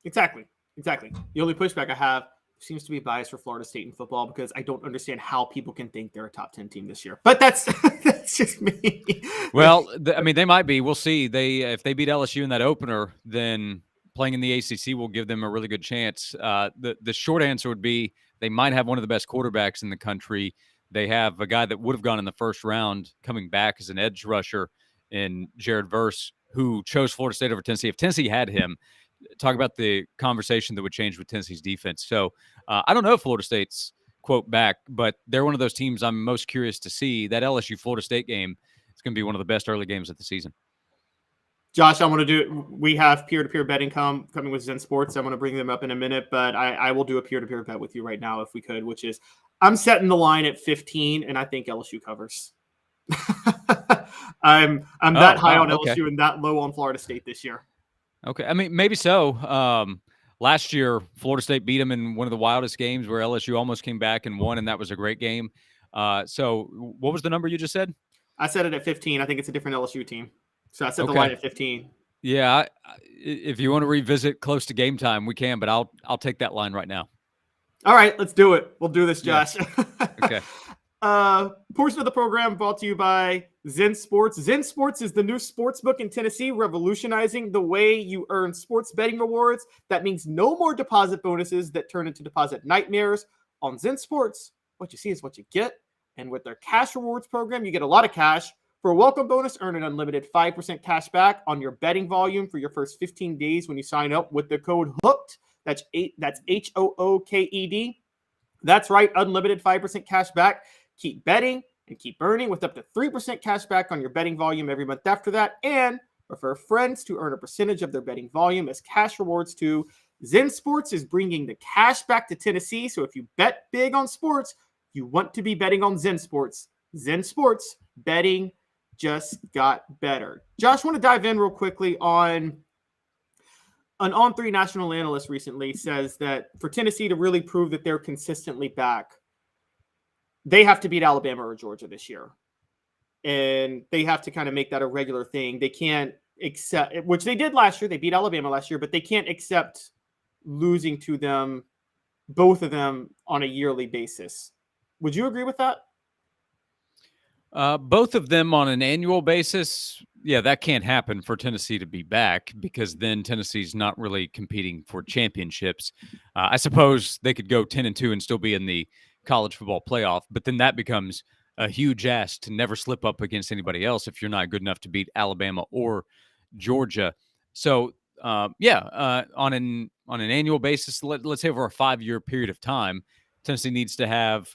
[SPEAKER 1] Exactly. The only pushback I have seems to be bias for Florida State in football because I don't understand how people can think they're a top 10 team this year. But that's just me.
[SPEAKER 11] Well, I mean, they might be. We'll see. If they beat LSU in that opener, then playing in the ACC will give them a really good chance. The short answer would be they might have one of the best quarterbacks in the country. They have a guy that would have gone in the first round coming back as an edge rusher in Jared Verse, who chose Florida State over Tennessee. If Tennessee had him, talk about the conversation that would change with Tennessee's defense. So I don't know if Florida State's, quote, back, but they're one of those teams I'm most curious to see. That LSU-Florida State game is going to be one of the best early games of the season.
[SPEAKER 1] Josh, we have peer-to-peer betting coming with Zen Sports. I'm going to bring them up in a minute, but I will do a peer-to-peer bet with you right now if we could, which is I'm setting the line at 15, and I think LSU covers. I'm that high on LSU and that low on Florida State this year.
[SPEAKER 11] Okay. I mean, maybe so. Last year, Florida State beat them in one of the wildest games where LSU almost came back and won, and that was a great game. So what was the number you just said?
[SPEAKER 1] I set it at 15. I think it's a different LSU team. So I set the line at 15.
[SPEAKER 11] Yeah. If you want to revisit close to game time, we can, but I'll take that line right now.
[SPEAKER 1] All right, let's do it. We'll do this, Josh.
[SPEAKER 11] Yeah. Okay.
[SPEAKER 1] Portion of the program brought to you by Zen Sports. Zen Sports is the new sports book in Tennessee, revolutionizing the way you earn sports betting rewards. That means no more deposit bonuses that turn into deposit nightmares. On Zen Sports, what you see is what you get. And with their cash rewards program, you get a lot of cash. For a welcome bonus, earn an unlimited 5% cash back on your betting volume for your first 15 days when you sign up with the code HOOKED. That's HOOKED. That's right, unlimited 5% cash back. Keep betting and keep earning with up to 3% cash back on your betting volume every month after that. And refer friends to earn a percentage of their betting volume as cash rewards too. Zen Sports is bringing the cash back to Tennessee. So if you bet big on sports, you want to be betting on Zen Sports. Zen Sports, betting just got better. Josh, I want to dive in real quickly on an On3 national analyst recently says that for Tennessee to really prove that they're consistently back, they have to beat Alabama or Georgia this year. And they have to kind of make that a regular thing. They can't accept, which they did last year. They beat Alabama last year, but they can't accept losing to them, both of them, on a yearly basis. Would you agree with that?
[SPEAKER 11] Both of them on an annual basis, yeah, that can't happen for Tennessee to be back because then Tennessee's not really competing for championships. I suppose they could go 10-2 and still be in the college football playoff, but then that becomes a huge ask to never slip up against anybody else if you're not good enough to beat Alabama or Georgia. So, on an annual basis, let's say over a 5-year period of time, Tennessee needs to have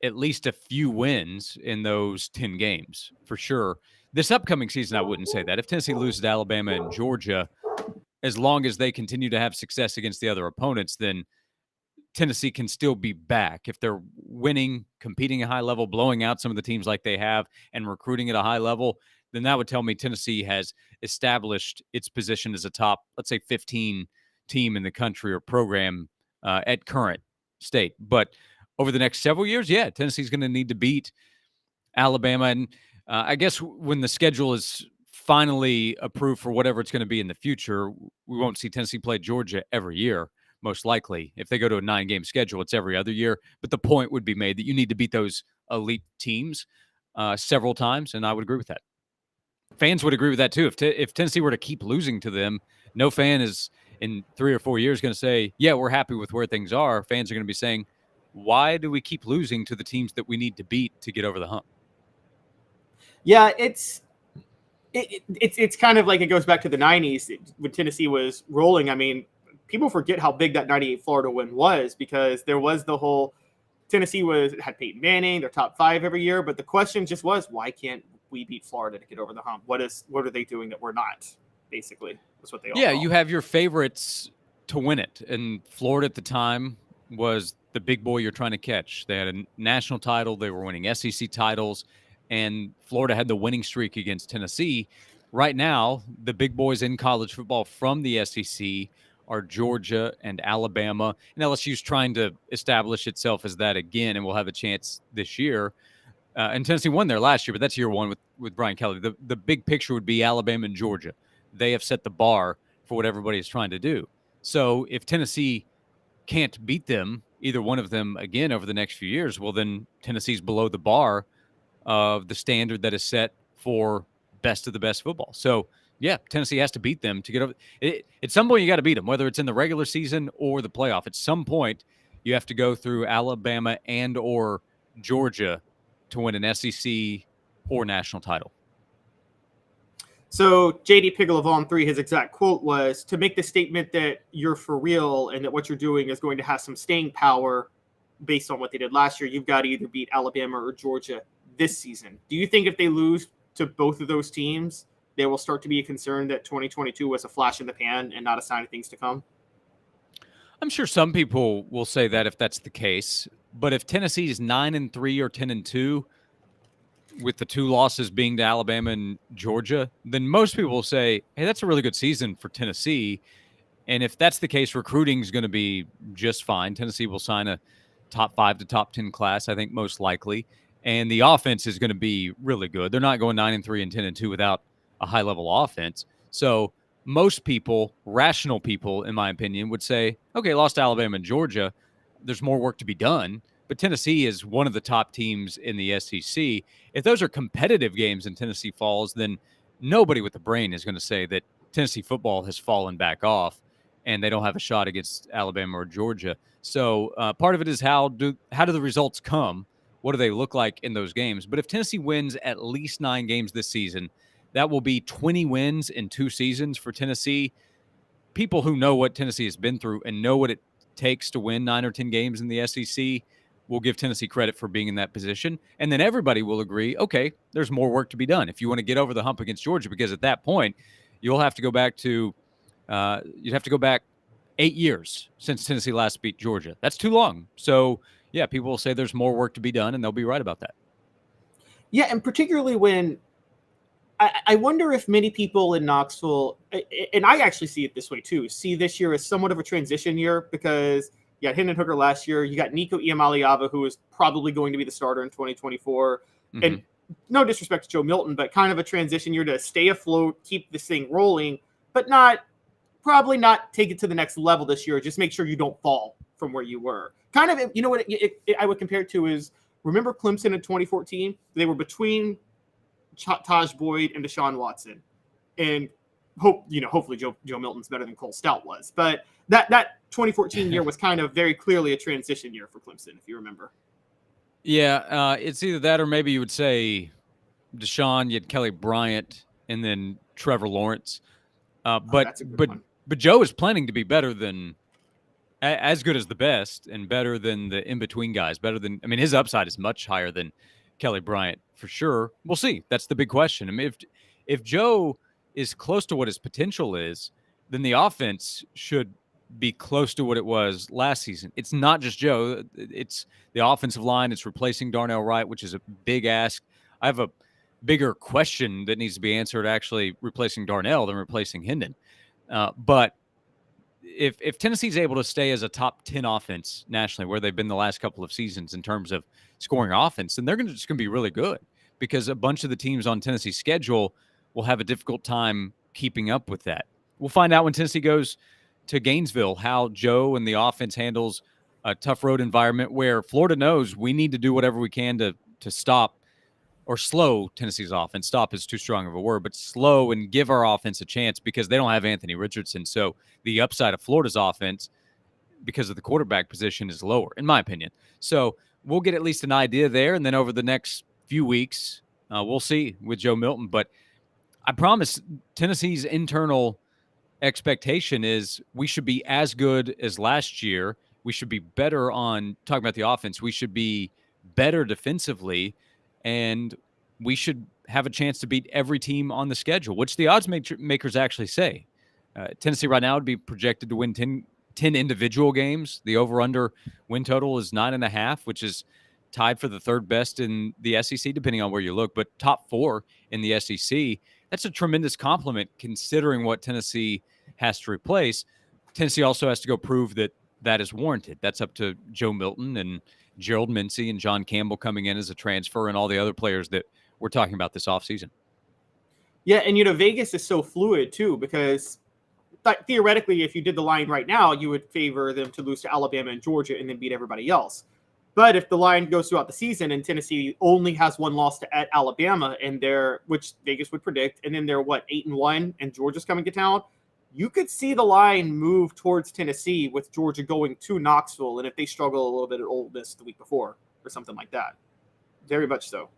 [SPEAKER 11] at least a few wins in those 10 games for sure. This upcoming season, I wouldn't say that. If Tennessee loses to Alabama and Georgia, as long as they continue to have success against the other opponents, then Tennessee can still be back. If they're winning, competing at a high level, blowing out some of the teams like they have, and recruiting at a high level, then that would tell me Tennessee has established its position as a top, let's say, 15 team in the country or program at current state. But over the next several years, yeah, Tennessee's going to need to beat Alabama. And I guess when the schedule is finally approved for whatever it's going to be in the future, we won't see Tennessee play Georgia every year. Most likely, if they go to a 9-game schedule, it's every other year. But the point would be made that you need to beat those elite teams several times, and I would agree with that. Fans would agree with that too. If Tennessee were to keep losing to them, no fan is in 3 or 4 years going to say, yeah, we're happy with where things are. Fans are going to be saying, why do we keep losing to the teams that we need to beat to get over the hump?
[SPEAKER 1] Yeah, it's kind of like it goes back to the 90s when Tennessee was rolling. I mean, people forget how big that 98 Florida win was because there was the whole Tennessee had Peyton Manning, their top 5 every year. But the question just was, why can't we beat Florida to get over the hump? What are they doing that we're not? Basically, that's what they all call.
[SPEAKER 11] You have your favorites to win it. And Florida at the time was the big boy you're trying to catch. They had a national title. They were winning SEC titles. And Florida had the winning streak against Tennessee. Right now, the big boys in college football from the SEC are Georgia and Alabama. And LSU's trying to establish itself as that again, and we'll have a chance this year. And Tennessee won there last year, but that's year one with Brian Kelly. The big picture would be Alabama and Georgia. They have set the bar for what everybody is trying to do. So if Tennessee can't beat them, either one of them again over the next few years, well, then Tennessee's below the bar of the standard that is set for best of the best football. So, yeah, Tennessee has to beat them to get over. At some point, you got to beat them, whether it's in the regular season or the playoff. At some point, you have to go through Alabama and or Georgia to win an SEC or national title.
[SPEAKER 1] So J.D. Pickle of On3, his exact quote was, to make the statement that you're for real and that what you're doing is going to have some staying power based on what they did last year, you've got to either beat Alabama or Georgia this season. Do you think if they lose to both of those teams there will start to be a concern that 2022 was a flash in the pan and not a sign of things to come?
[SPEAKER 11] I'm sure some people will say that if that's the case. But if Tennessee is 9-3 or 10-2, with the 2 losses being to Alabama and Georgia, then most people will say, hey, that's a really good season for Tennessee. And if that's the case, recruiting is going to be just fine. Tennessee will sign a top 5 to top 10 class, I think, most likely. And the offense is going to be really good. They're not going 9-3 and 10-2 without a high-level offense. So most people, rational people, in my opinion, would say, okay, lost to Alabama and Georgia. There's more work to be done. But Tennessee is one of the top teams in the SEC. If those are competitive games and Tennessee falls, then nobody with the brain is going to say that Tennessee football has fallen back off and they don't have a shot against Alabama or Georgia. So part of it is how do the results come? What do they look like in those games? But if Tennessee wins at least 9 games this season, that will be 20 wins in 2 seasons for Tennessee. People who know what Tennessee has been through and know what it takes to win 9 or 10 games in the SEC will give Tennessee credit for being in that position. And then everybody will agree, okay, there's more work to be done if you want to get over the hump against Georgia, because at that point, you'll have to go back to you'd have to go back 8 years since Tennessee last beat Georgia. That's too long. So, yeah, people will say there's more work to be done, and they'll be right about that.
[SPEAKER 1] Yeah, and particularly when I wonder if many people in Knoxville, and I actually see it this way too, see this year as somewhat of a transition year, because you got Hendon Hooker last year. You got Nico Iamaleava, who is probably going to be the starter in 2024. Mm-hmm. And no disrespect to Joe Milton, but kind of a transition year to stay afloat, keep this thing rolling, but probably not take it to the next level this year. Just make sure you don't fall from where you were. Kind of, you know what I would compare it to is, remember Clemson in 2014? They were between Taj Boyd and Deshaun Watson. And hopefully Joe Milton's better than Cole Stout was. But that 2014 year was kind of very clearly a transition year for Clemson, if you remember.
[SPEAKER 11] Yeah, it's either that or maybe you would say Deshaun, you had Kelly Bryant, and then Trevor Lawrence. But Joe is planning to be better than as good as the best and better than the in-between guys. His upside is much higher than Kelly Bryant for sure. We'll see. That's the big question. I mean, if Joe is close to what his potential is, then the offense should be close to what it was last season. It's not just Joe. It's the offensive line. It's replacing Darnell Wright, which is a big ask. I have a bigger question that needs to be answered actually replacing Darnell than replacing Hendon. But if Tennessee's able to stay as a top 10 offense nationally, where they've been the last couple of seasons in terms of scoring offense, then they're just going to be really good, because a bunch of the teams on Tennessee's schedule will have a difficult time keeping up with that. We'll find out when Tennessee goes to Gainesville how Joe and the offense handles a tough road environment where Florida knows we need to do whatever we can to stop or slow Tennessee's offense. Stop is too strong of a word, but slow and give our offense a chance, because they don't have Anthony Richardson. So the upside of Florida's offense, because of the quarterback position, is lower, in my opinion. So we'll get at least an idea there. And then over the next few weeks, we'll see with Joe Milton. But I promise Tennessee's internal expectation is we should be as good as last year. We should be better on talking about the offense. We should be better defensively, and we should have a chance to beat every team on the schedule, which the odds makers actually say. Tennessee right now would be projected to win 10 individual games. The over-under win total is 9.5, which is tied for the third best in the SEC, depending on where you look, but top 4 in the SEC. That's a tremendous compliment considering what Tennessee has to replace. Tennessee also has to go prove that is warranted. That's up to Joe Milton and Gerald Mincy and John Campbell coming in as a transfer, and all the other players that we're talking about this offseason.
[SPEAKER 1] Yeah, and Vegas is so fluid too, because theoretically, if you did the line right now, you would favor them to lose to Alabama and Georgia and then beat everybody else. But if the line goes throughout the season and Tennessee only has one loss at Alabama, and which Vegas would predict, and then they're 8-1, and Georgia's coming to town, you could see the line move towards Tennessee with Georgia going to Knoxville, and if they struggle a little bit at Ole Miss the week before or something like that. Very much so.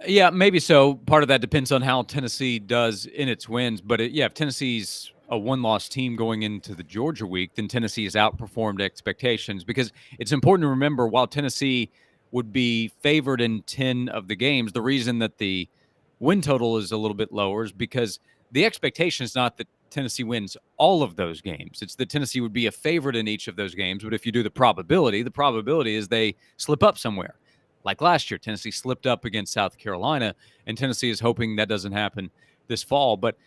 [SPEAKER 11] Yeah, maybe so. Part of that depends on how Tennessee does in its wins. But if Tennessee's a one-loss team going into the Georgia week, then Tennessee has outperformed expectations, because it's important to remember, while Tennessee would be favored in 10 of the games, the reason that the win total is a little bit lower is because the expectation is not that Tennessee wins all of those games. It's that Tennessee would be a favorite in each of those games. But if you do the probability is they slip up somewhere. Like last year, Tennessee slipped up against South Carolina, and Tennessee is hoping that doesn't happen this fall. But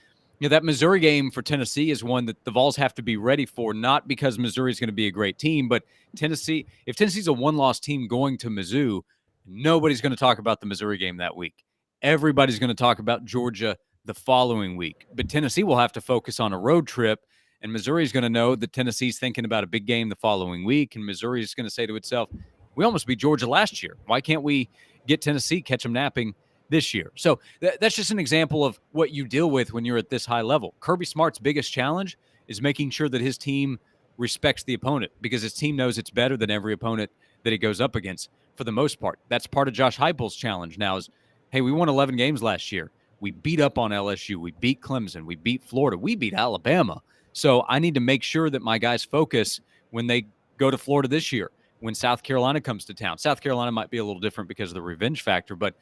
[SPEAKER 11] that Missouri game for Tennessee is one that the Vols have to be ready for, not because Missouri is going to be a great team, but if Tennessee's a one-loss team going to Mizzou, nobody's going to talk about the Missouri game that week. Everybody's going to talk about Georgia the following week. But Tennessee will have to focus on a road trip, and Missouri's going to know that Tennessee's thinking about a big game the following week, and Missouri is going to say to itself, we almost beat Georgia last year. Why can't we get Tennessee, catch them napping this year? So that's just an example of what you deal with when you're at this high level. Kirby Smart's biggest challenge is making sure that his team respects the opponent, because his team knows it's better than every opponent that he goes up against for the most part. That's part of Josh Heupel's challenge now is, hey, we won 11 games last year. We beat up on LSU. We beat Clemson. We beat Florida. We beat Alabama. So I need to make sure that my guys focus when they go to Florida this year, when South Carolina comes to town. South Carolina might be a little different because of the revenge factor, but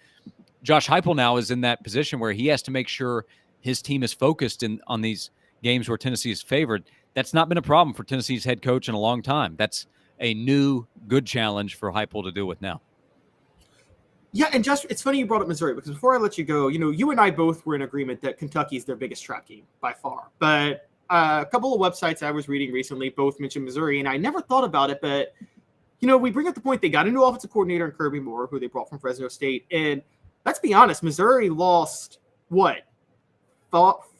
[SPEAKER 11] Josh Heupel now is in that position where he has to make sure his team is focused on these games where Tennessee is favored. That's not been a problem for Tennessee's head coach in a long time. That's a new good challenge for Heupel to deal with now.
[SPEAKER 1] Yeah, and just it's funny you brought up Missouri, because before I let you go, you and I both were in agreement that Kentucky is their biggest trap game by far. But a couple of websites I was reading recently both mentioned Missouri, and I never thought about it, but we bring up the point they got a new offensive coordinator in Kirby Moore, who they brought from Fresno State. And let's be honest, Missouri lost, 4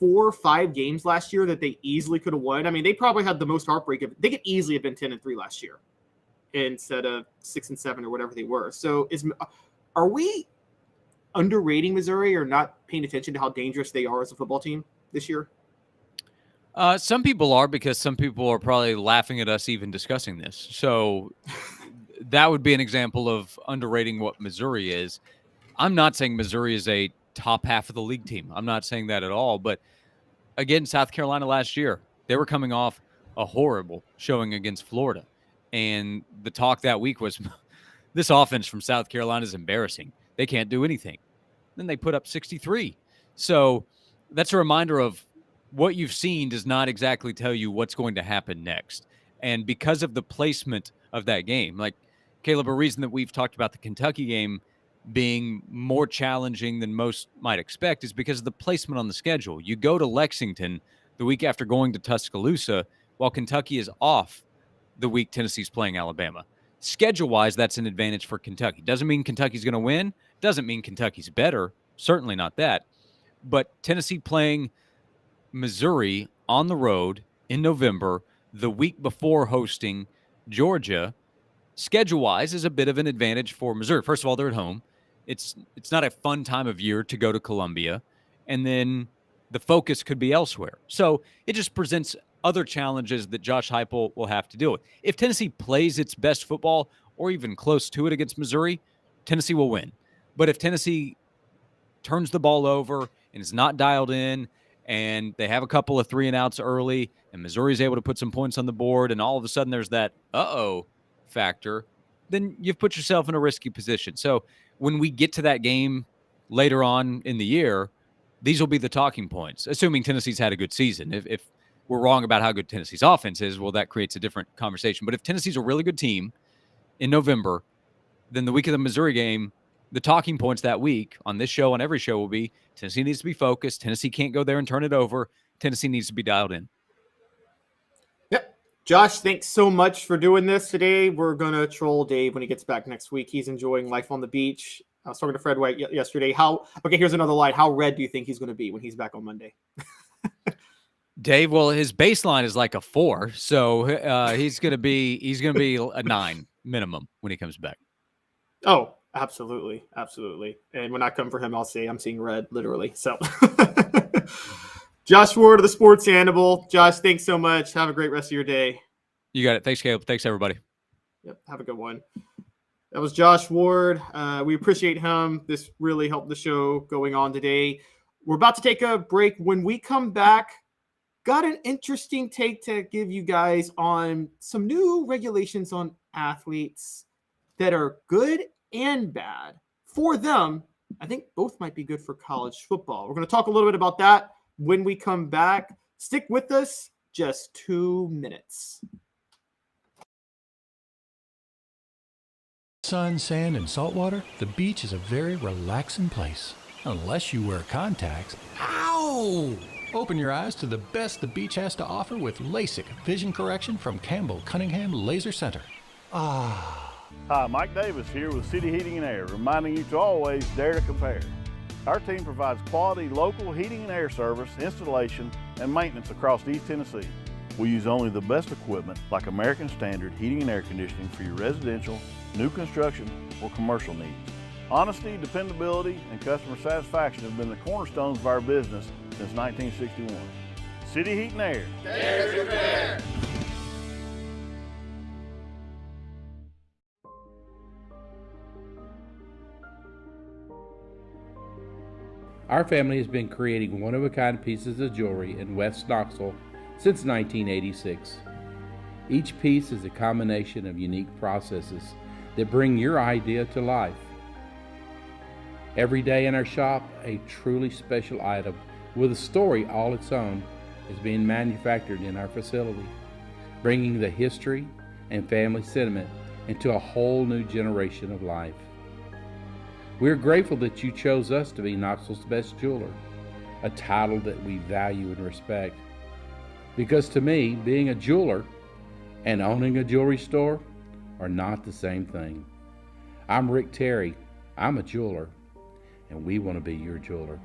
[SPEAKER 1] or 5 games last year that they easily could have won. I mean, they probably had the most heartbreak of it. They could easily have been 10-3 last year instead of 6-7 or whatever they were. So are we underrating Missouri or not paying attention to how dangerous they are as a football team this year?
[SPEAKER 11] Some people are, because some people are probably laughing at us even discussing this. So that would be an example of underrating what Missouri is. I'm not saying Missouri is a top half of the league team. I'm not saying that at all. But again, South Carolina last year, they were coming off a horrible showing against Florida. And the talk that week was, this offense from South Carolina is embarrassing. They can't do anything. Then they put up 63. So that's a reminder of what you've seen does not exactly tell you what's going to happen next. And because of the placement of that game, like Caleb, a reason that we've talked about the Kentucky game being more challenging than most might expect is because of the placement on the schedule. You go to Lexington the week after going to Tuscaloosa, while Kentucky is off the week Tennessee's playing Alabama. Schedule-wise, that's an advantage for Kentucky. Doesn't mean Kentucky's going to win. Doesn't mean Kentucky's better. Certainly not that. But Tennessee playing Missouri on the road in November, the week before hosting Georgia, schedule-wise is a bit of an advantage for Missouri. First of all, they're at home. It's not a fun time of year to go to Columbia, and then the focus could be elsewhere. So it just presents other challenges that Josh Heupel will have to deal with. If Tennessee plays its best football or even close to it against Missouri, Tennessee will win. But if Tennessee turns the ball over and is not dialed in, and they have a couple of 3-and-outs early, and Missouri is able to put some points on the board, and all of a sudden there's that uh-oh factor, then you've put yourself in a risky position. So when we get to that game later on in the year, these will be the talking points, assuming Tennessee's had a good season. If we're wrong about how good Tennessee's offense is, well, that creates a different conversation. But if Tennessee's a really good team in November, then the week of the Missouri game, the talking points that week on this show, on every show, will be Tennessee needs to be focused. Tennessee can't go there and turn it over. Tennessee needs to be dialed in.
[SPEAKER 1] Yep. Josh, thanks so much for doing this today. We're going to troll Dave when he gets back next week. He's enjoying life on the beach. I was talking to Fred White yesterday. Here's another line. How red do you think he's going to be when he's back on Monday?
[SPEAKER 11] Dave, well, his baseline is like a 4, so he's going to be a 9 minimum when he comes back.
[SPEAKER 1] Oh, absolutely. Absolutely. And when I come for him, I'll say I'm seeing red, literally. So Josh Ward of the Sports Animal. Josh, thanks so much. Have a great rest of your day.
[SPEAKER 11] You got it. Thanks, Caleb. Thanks, everybody.
[SPEAKER 1] Yep. Have a good one. That was Josh Ward. We appreciate him. This really helped the show going on today. We're about to take a break. When we come back, got an interesting take to give you guys on some new regulations on athletes that are good and bad for them. I think both might be good for college football. We're going to talk a little bit about that when we come back. Stick with us, just 2 minutes.
[SPEAKER 7] Sun, sand, and salt water, the beach is a very relaxing place. Unless you wear contacts. Ow! Open your eyes to the best the beach has to offer with LASIK vision correction from Campbell Cunningham Laser Center. Ah.
[SPEAKER 12] Hi, Mike Davis here with City Heating and Air, reminding you to always dare to compare. Our team provides quality local heating and air service, installation, and maintenance across East Tennessee. We use only the best equipment like American Standard heating and air conditioning for your residential, new construction, or commercial needs. Honesty, dependability, and customer satisfaction have been the cornerstones of our business since 1961. City Heat and Air.
[SPEAKER 13] Dare to compare.
[SPEAKER 10] Our family has been creating one-of-a-kind pieces of jewelry in West Knoxville since 1986. Each piece is a combination of unique processes that bring your idea to life. Every day in our shop, a truly special item with a story all its own is being manufactured in our facility, bringing the history and family sentiment into a whole new generation of life. We're grateful that you chose us to be Knoxville's best jeweler, a title that we value and respect. Because to me, being a jeweler and owning a jewelry store are not the same thing. I'm Rick Terry, I'm a jeweler, and we want to be your jeweler.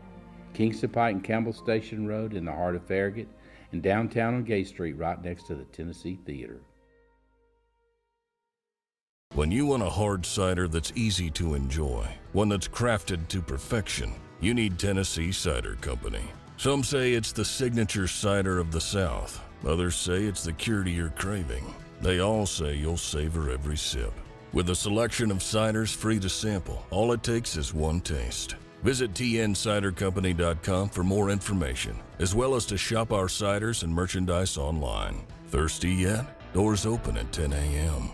[SPEAKER 10] Kingston Pike and Campbell Station Road in the heart of Farragut, and downtown on Gay Street right next to the Tennessee Theater.
[SPEAKER 14] When you want a hard cider that's easy to enjoy, one that's crafted to perfection, you need Tennessee Cider Company. Some say it's the signature cider of the South. Others say it's the cure to your craving. They all say you'll savor every sip. With a selection of ciders free to sample, all it takes is one taste. Visit tncidercompany.com for more information, as well as to shop our ciders and merchandise online. Thirsty yet? Doors open at 10 a.m.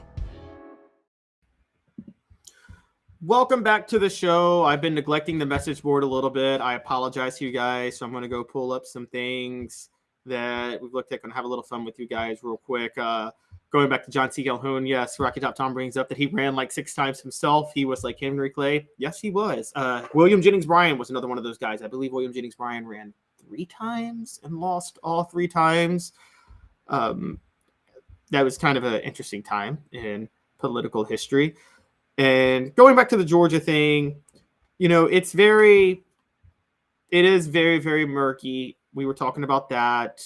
[SPEAKER 1] Welcome back to the show. I've been neglecting the message board a little bit. I apologize to you guys. So I'm going to go pull up some things that we've looked at. Going to have a little fun with you guys real quick. Going back to John C. Calhoun. Yes, Rocky Top Tom brings up that he ran like 6 times himself. He was like Henry Clay. Yes, he was. William Jennings Bryan was another one of those guys. I believe William Jennings Bryan ran 3 times and lost all 3 times. That was kind of an interesting time in political history. And going back to the Georgia thing, you know, it is very, very murky. We were talking about that.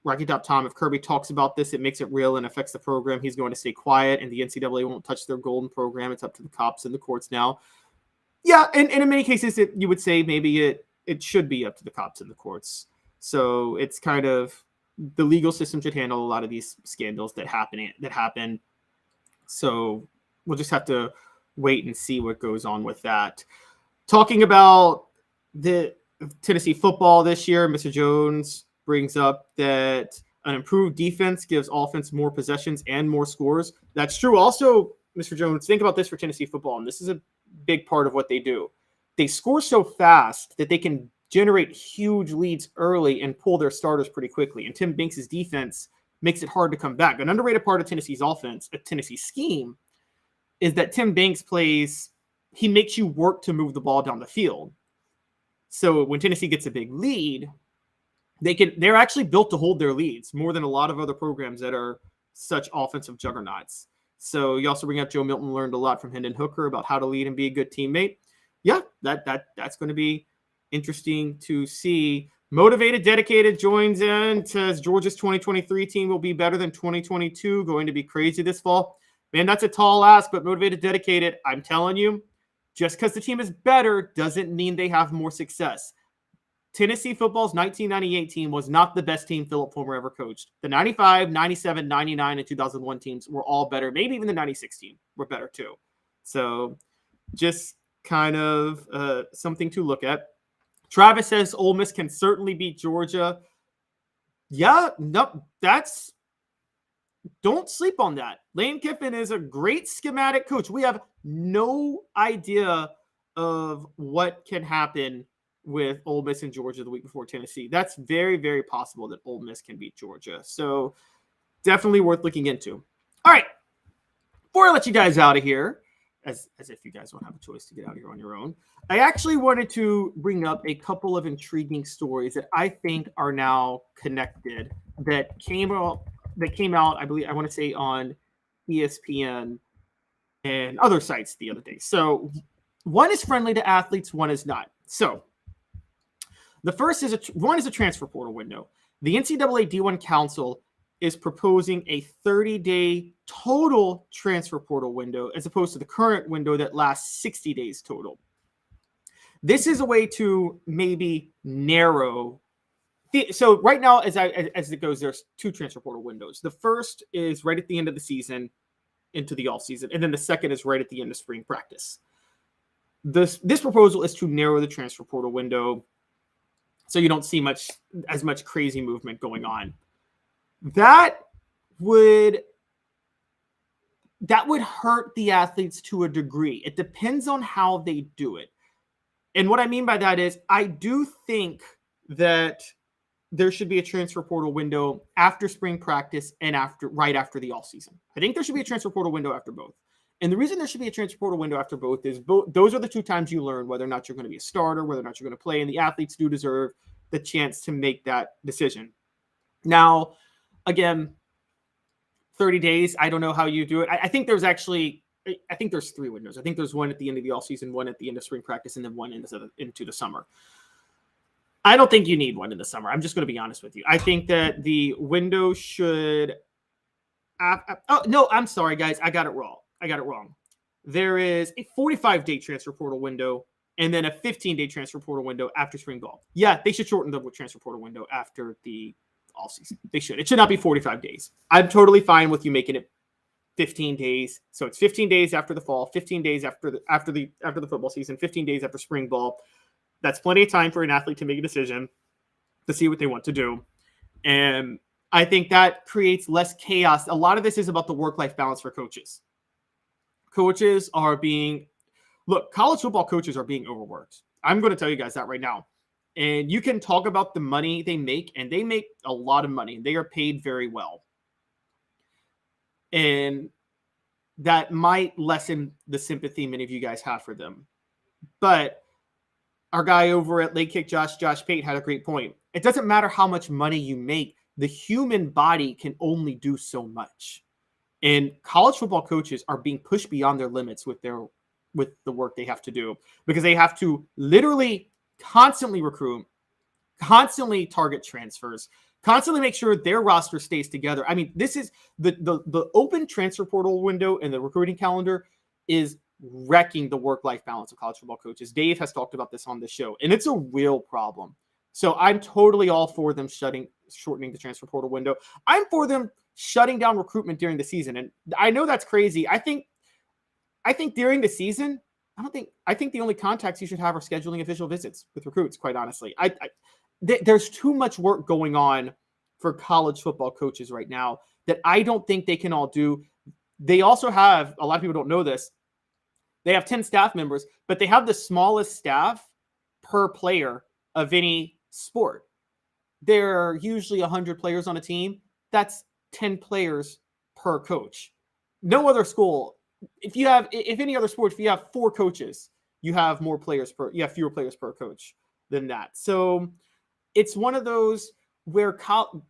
[SPEAKER 1] Rocky Top Tom, if Kirby talks about this, it makes it real and affects the program. He's going to stay quiet, and the NCAA won't touch their golden program. It's up to the cops and the courts now. Yeah, and in many cases, you would say maybe it should be up to the cops and the courts. So it's kind of the legal system should handle a lot of these scandals that happen. So we'll just have to wait and see what goes on with that. Talking about the Tennessee football this year, Mr. Jones brings up that an improved defense gives offense more possessions and more scores. That's true. Also, Mr. Jones, think about this for Tennessee football, and this is a big part of what they do. They score so fast that they can generate huge leads early and pull their starters pretty quickly. And Tim Banks' defense makes it hard to come back. An underrated part of Tennessee's offense, a Tennessee scheme, is that Tim Banks he makes you work to move the ball down the field. So when Tennessee gets a big lead, they're actually built to hold their leads more than a lot of other programs that are such offensive juggernauts. So you also bring up Joe Milton learned a lot from Hendon Hooker about how to lead and be a good teammate. Yeah, that's going to be interesting to see. Motivated, dedicated joins in, says Georgia's 2023 team will be better than 2022, going to be crazy this fall. Man, that's a tall ask, but motivated, dedicated, I'm telling you, just because the team is better doesn't mean they have more success. Tennessee football's 1998 team was not the best team Philip Fulmer ever coached. The 95, 97, 99, and 2001 teams were all better. Maybe even the 96 team were better too. So just kind of something to look at. Travis says Ole Miss can certainly beat Georgia. Yeah, no, don't sleep on that. Lane Kiffin is a great schematic coach. We have no idea of what can happen with Ole Miss and Georgia the week before Tennessee. That's very, very possible that Ole Miss can beat Georgia. So definitely worth looking into. All right. Before I let you guys out of here, as if you guys don't have a choice to get out of here on your own, I actually wanted to bring up a couple of intriguing stories that I think are now connected that came out, I believe, I want to say on ESPN and other sites the other day. So one is friendly to athletes, one is not. So the first is one is a transfer portal window. The NCAA D1 Council is proposing a 30-day total transfer portal window as opposed to the current window that lasts 60 days total. This is a way to maybe narrow. So right now, as it goes, there's two transfer portal windows. The first is right at the end of the season into the off season, and then the second is right at the end of spring practice. This proposal is to narrow the transfer portal window so you don't see as much crazy movement going on. That would hurt the athletes to a degree. It depends on how they do it. And what I mean by that is I do think that there should be a transfer portal window after spring practice and right after the offseason. I think there should be a transfer portal window after both. And the reason there should be a transfer portal window after both is those are the two times you learn whether or not you're going to be a starter, whether or not you're going to play, and the athletes do deserve the chance to make that decision. Now, again, 30 days, I don't know how you do it. I think there's three windows. I think there's one at the end of the offseason, one at the end of spring practice, and then one into the summer. I don't think you need one in the summer. I'm just going to be honest with you. I think that the window should oh, no, I'm sorry, guys. I got it wrong. There is a 45-day transfer portal window and then a 15-day transfer portal window after spring ball. Yeah, they should shorten the transfer portal window after the offseason. They should. It should not be 45 days. I'm totally fine with you making it 15 days. So it's 15 days after the fall, 15 days after the football season, 15 days after spring ball. That's plenty of time for an athlete to make a decision, to see what they want to do. And I think that creates less chaos. A lot of this is about the work-life balance for coaches. Coaches are college football coaches are being overworked. I'm going to tell you guys that right now. And you can talk about the money they make, and they make a lot of money. They are paid very well. And that might lessen the sympathy many of you guys have for them. But our guy over at Late Kick Josh Pate had a great point. It doesn't matter how much money you make. The human body can only do so much. And college football coaches are being pushed beyond their limits with the work they have to do, because they have to literally constantly recruit, constantly target transfers, constantly make sure their roster stays together. I mean, this is the open transfer portal window and the recruiting calendar is wrecking the work-life balance of college football coaches. Dave has talked about this on the show, and it's a real problem. So I'm totally all for them shortening the transfer portal window. I'm for them shutting down recruitment during the season. And I know that's crazy. I think during the season, I think the only contacts you should have are scheduling official visits with recruits, quite honestly. There's too much work going on for college football coaches right now that I don't think they can all do. They also have, a lot of people don't know this, they have 10 staff members, but they have the smallest staff per player of any sport. There are usually 100 players on a team. That's 10 players per coach. No other school, if any other sport, if you have 4 coaches, you have fewer players per coach than that. So it's one of those where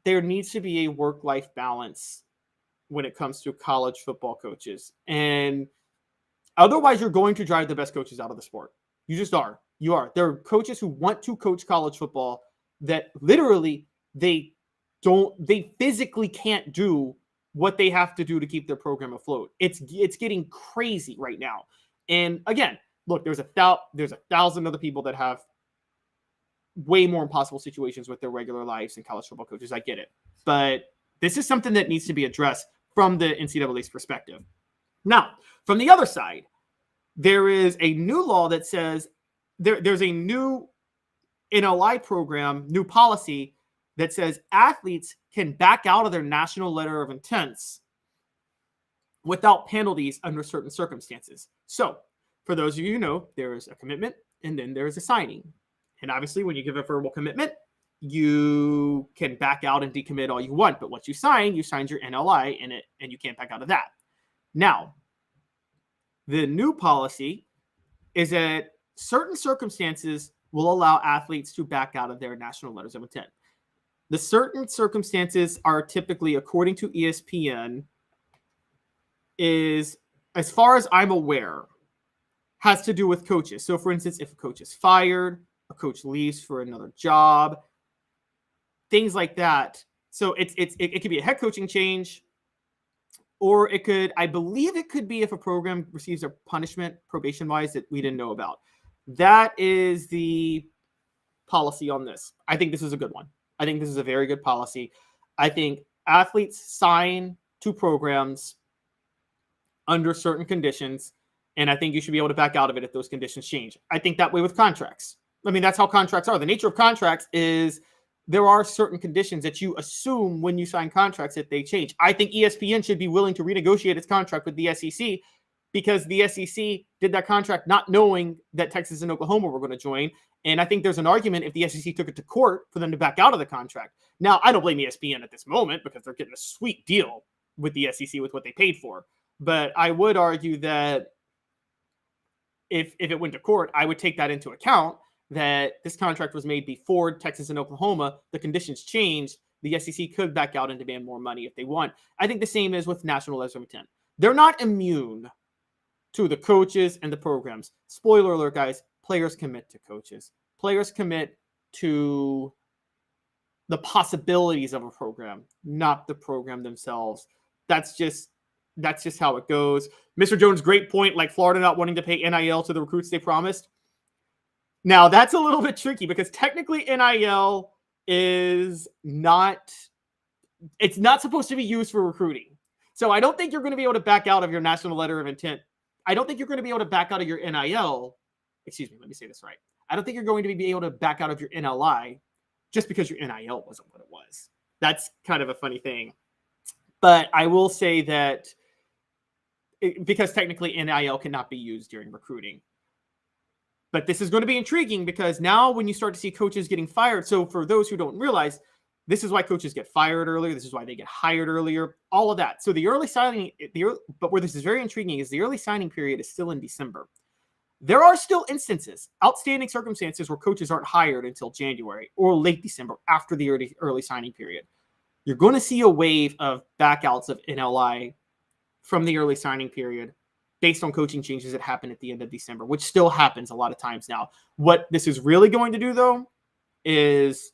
[SPEAKER 1] there needs to be a work-life balance when it comes to college football coaches. And otherwise, you're going to drive the best coaches out of the sport. You just are. You are. There are coaches who want to coach college football that literally they physically can't do what they have to do to keep their program afloat. It's getting crazy right now. And again, look, there's 1,000 other people that have way more impossible situations with their regular lives than college football coaches. I get it. But this is something that needs to be addressed from the NCAA's perspective. Now, from the other side, there is a new law that says there's a new NLI program, new policy that says athletes can back out of their national letter of intents without penalties under certain circumstances. So, for those of you who know, there is a commitment and then there is a signing. And obviously, when you give a verbal commitment, you can back out and decommit all you want. But once you signed your NLI in it, and you can't back out of that. Now, the new policy is that certain circumstances will allow athletes to back out of their national letters of intent. The certain circumstances are typically, according to ESPN, is, as far as I'm aware, has to do with coaches. So, for instance, if a coach is fired, a coach leaves for another job, things like that. So it could be a head coaching change, or it could, I believe it could be if a program receives a punishment probation-wise that we didn't know about. That is the policy on this. I think this is a good one. I think this is a very good policy. I think athletes sign to programs under certain conditions, and I think you should be able to back out of it if those conditions change. I think that way with contracts. I mean, that's how contracts are. The nature of contracts is there are certain conditions that you assume when you sign contracts that they change. I think ESPN should be willing to renegotiate its contract with the SEC because the SEC did that contract not knowing that Texas and Oklahoma were going to join. And I think there's an argument if the SEC took it to court for them to back out of the contract. Now, I don't blame ESPN at this moment because they're getting a sweet deal with the SEC with what they paid for. But I would argue that if it went to court, I would take that into account, that this contract was made before Texas and Oklahoma. The conditions changed. The SEC could back out and demand more money if they want. I think the same is with national letters of intent. They're not immune to the coaches and the programs. Spoiler alert, guys, players commit to coaches. Players commit to the possibilities of a program, not the program themselves. That's just how it goes. Mr. Jones, great point, like Florida not wanting to pay NIL to the recruits they promised. Now, that's a little bit tricky because technically NIL is not, it's not supposed to be used for recruiting. So I don't think you're going to be able to back out of your national letter of intent. I don't think you're going to be able to back out of your NIL. Excuse me, let me say this right. I don't think you're going to be able to back out of your NLI just because your NIL wasn't what it was. That's kind of a funny thing. But I will say that because technically NIL cannot be used during recruiting. But this is going to be intriguing because now when you start to see coaches getting fired, so for those who don't realize, this is why coaches get fired earlier. This is why they get hired earlier, all of that. So the early signing, but where this is very intriguing is the early signing period is still in December. There are still instances, outstanding circumstances where coaches aren't hired until January or late December after the early signing period. You're going to see a wave of backouts of NLI from the early signing period based on coaching changes that happen at the end of December, which still happens a lot of times now. What this is really going to do, though, is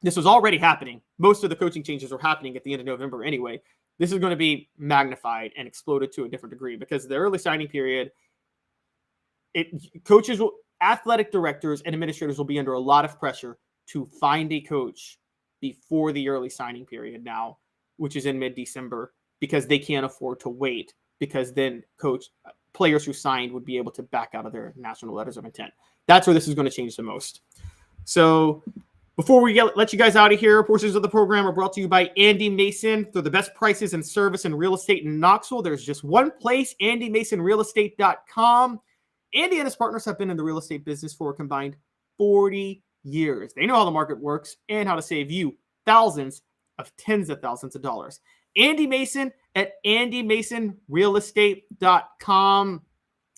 [SPEAKER 1] this was already happening. Most of the coaching changes were happening at the end of November anyway. This is going to be magnified and exploded to a different degree because the early signing period, athletic directors and administrators will be under a lot of pressure to find a coach before the early signing period now, which is in mid-December, because they can't afford to wait, because then players who signed would be able to back out of their national letters of intent. That's where this is going to change the most. So before we let you guys out of here, portions of the program are brought to you by Andy Mason. For the best prices and service in real estate in Knoxville, there's just one place, andymasonrealestate.com. Andy and his partners have been in the real estate business for a combined 40 years. They know how the market works and how to save you thousands of tens of thousands of dollars. Andy Mason at andymasonrealestate.com.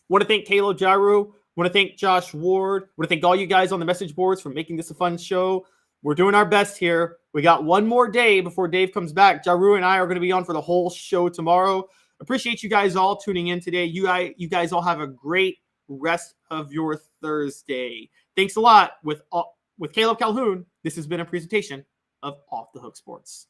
[SPEAKER 1] Want to thank Caleb Jaru. Want to thank Josh Ward. Want to thank all you guys on the message boards for making this a fun show. We're doing our best here. We got one more day before Dave comes back. Jaru and I are going to be on for the whole show tomorrow. Appreciate you guys all tuning in today. You guys all have a great rest of your Thursday. Thanks a lot. With Caleb Calhoun, this has been a presentation of Off the Hook Sports.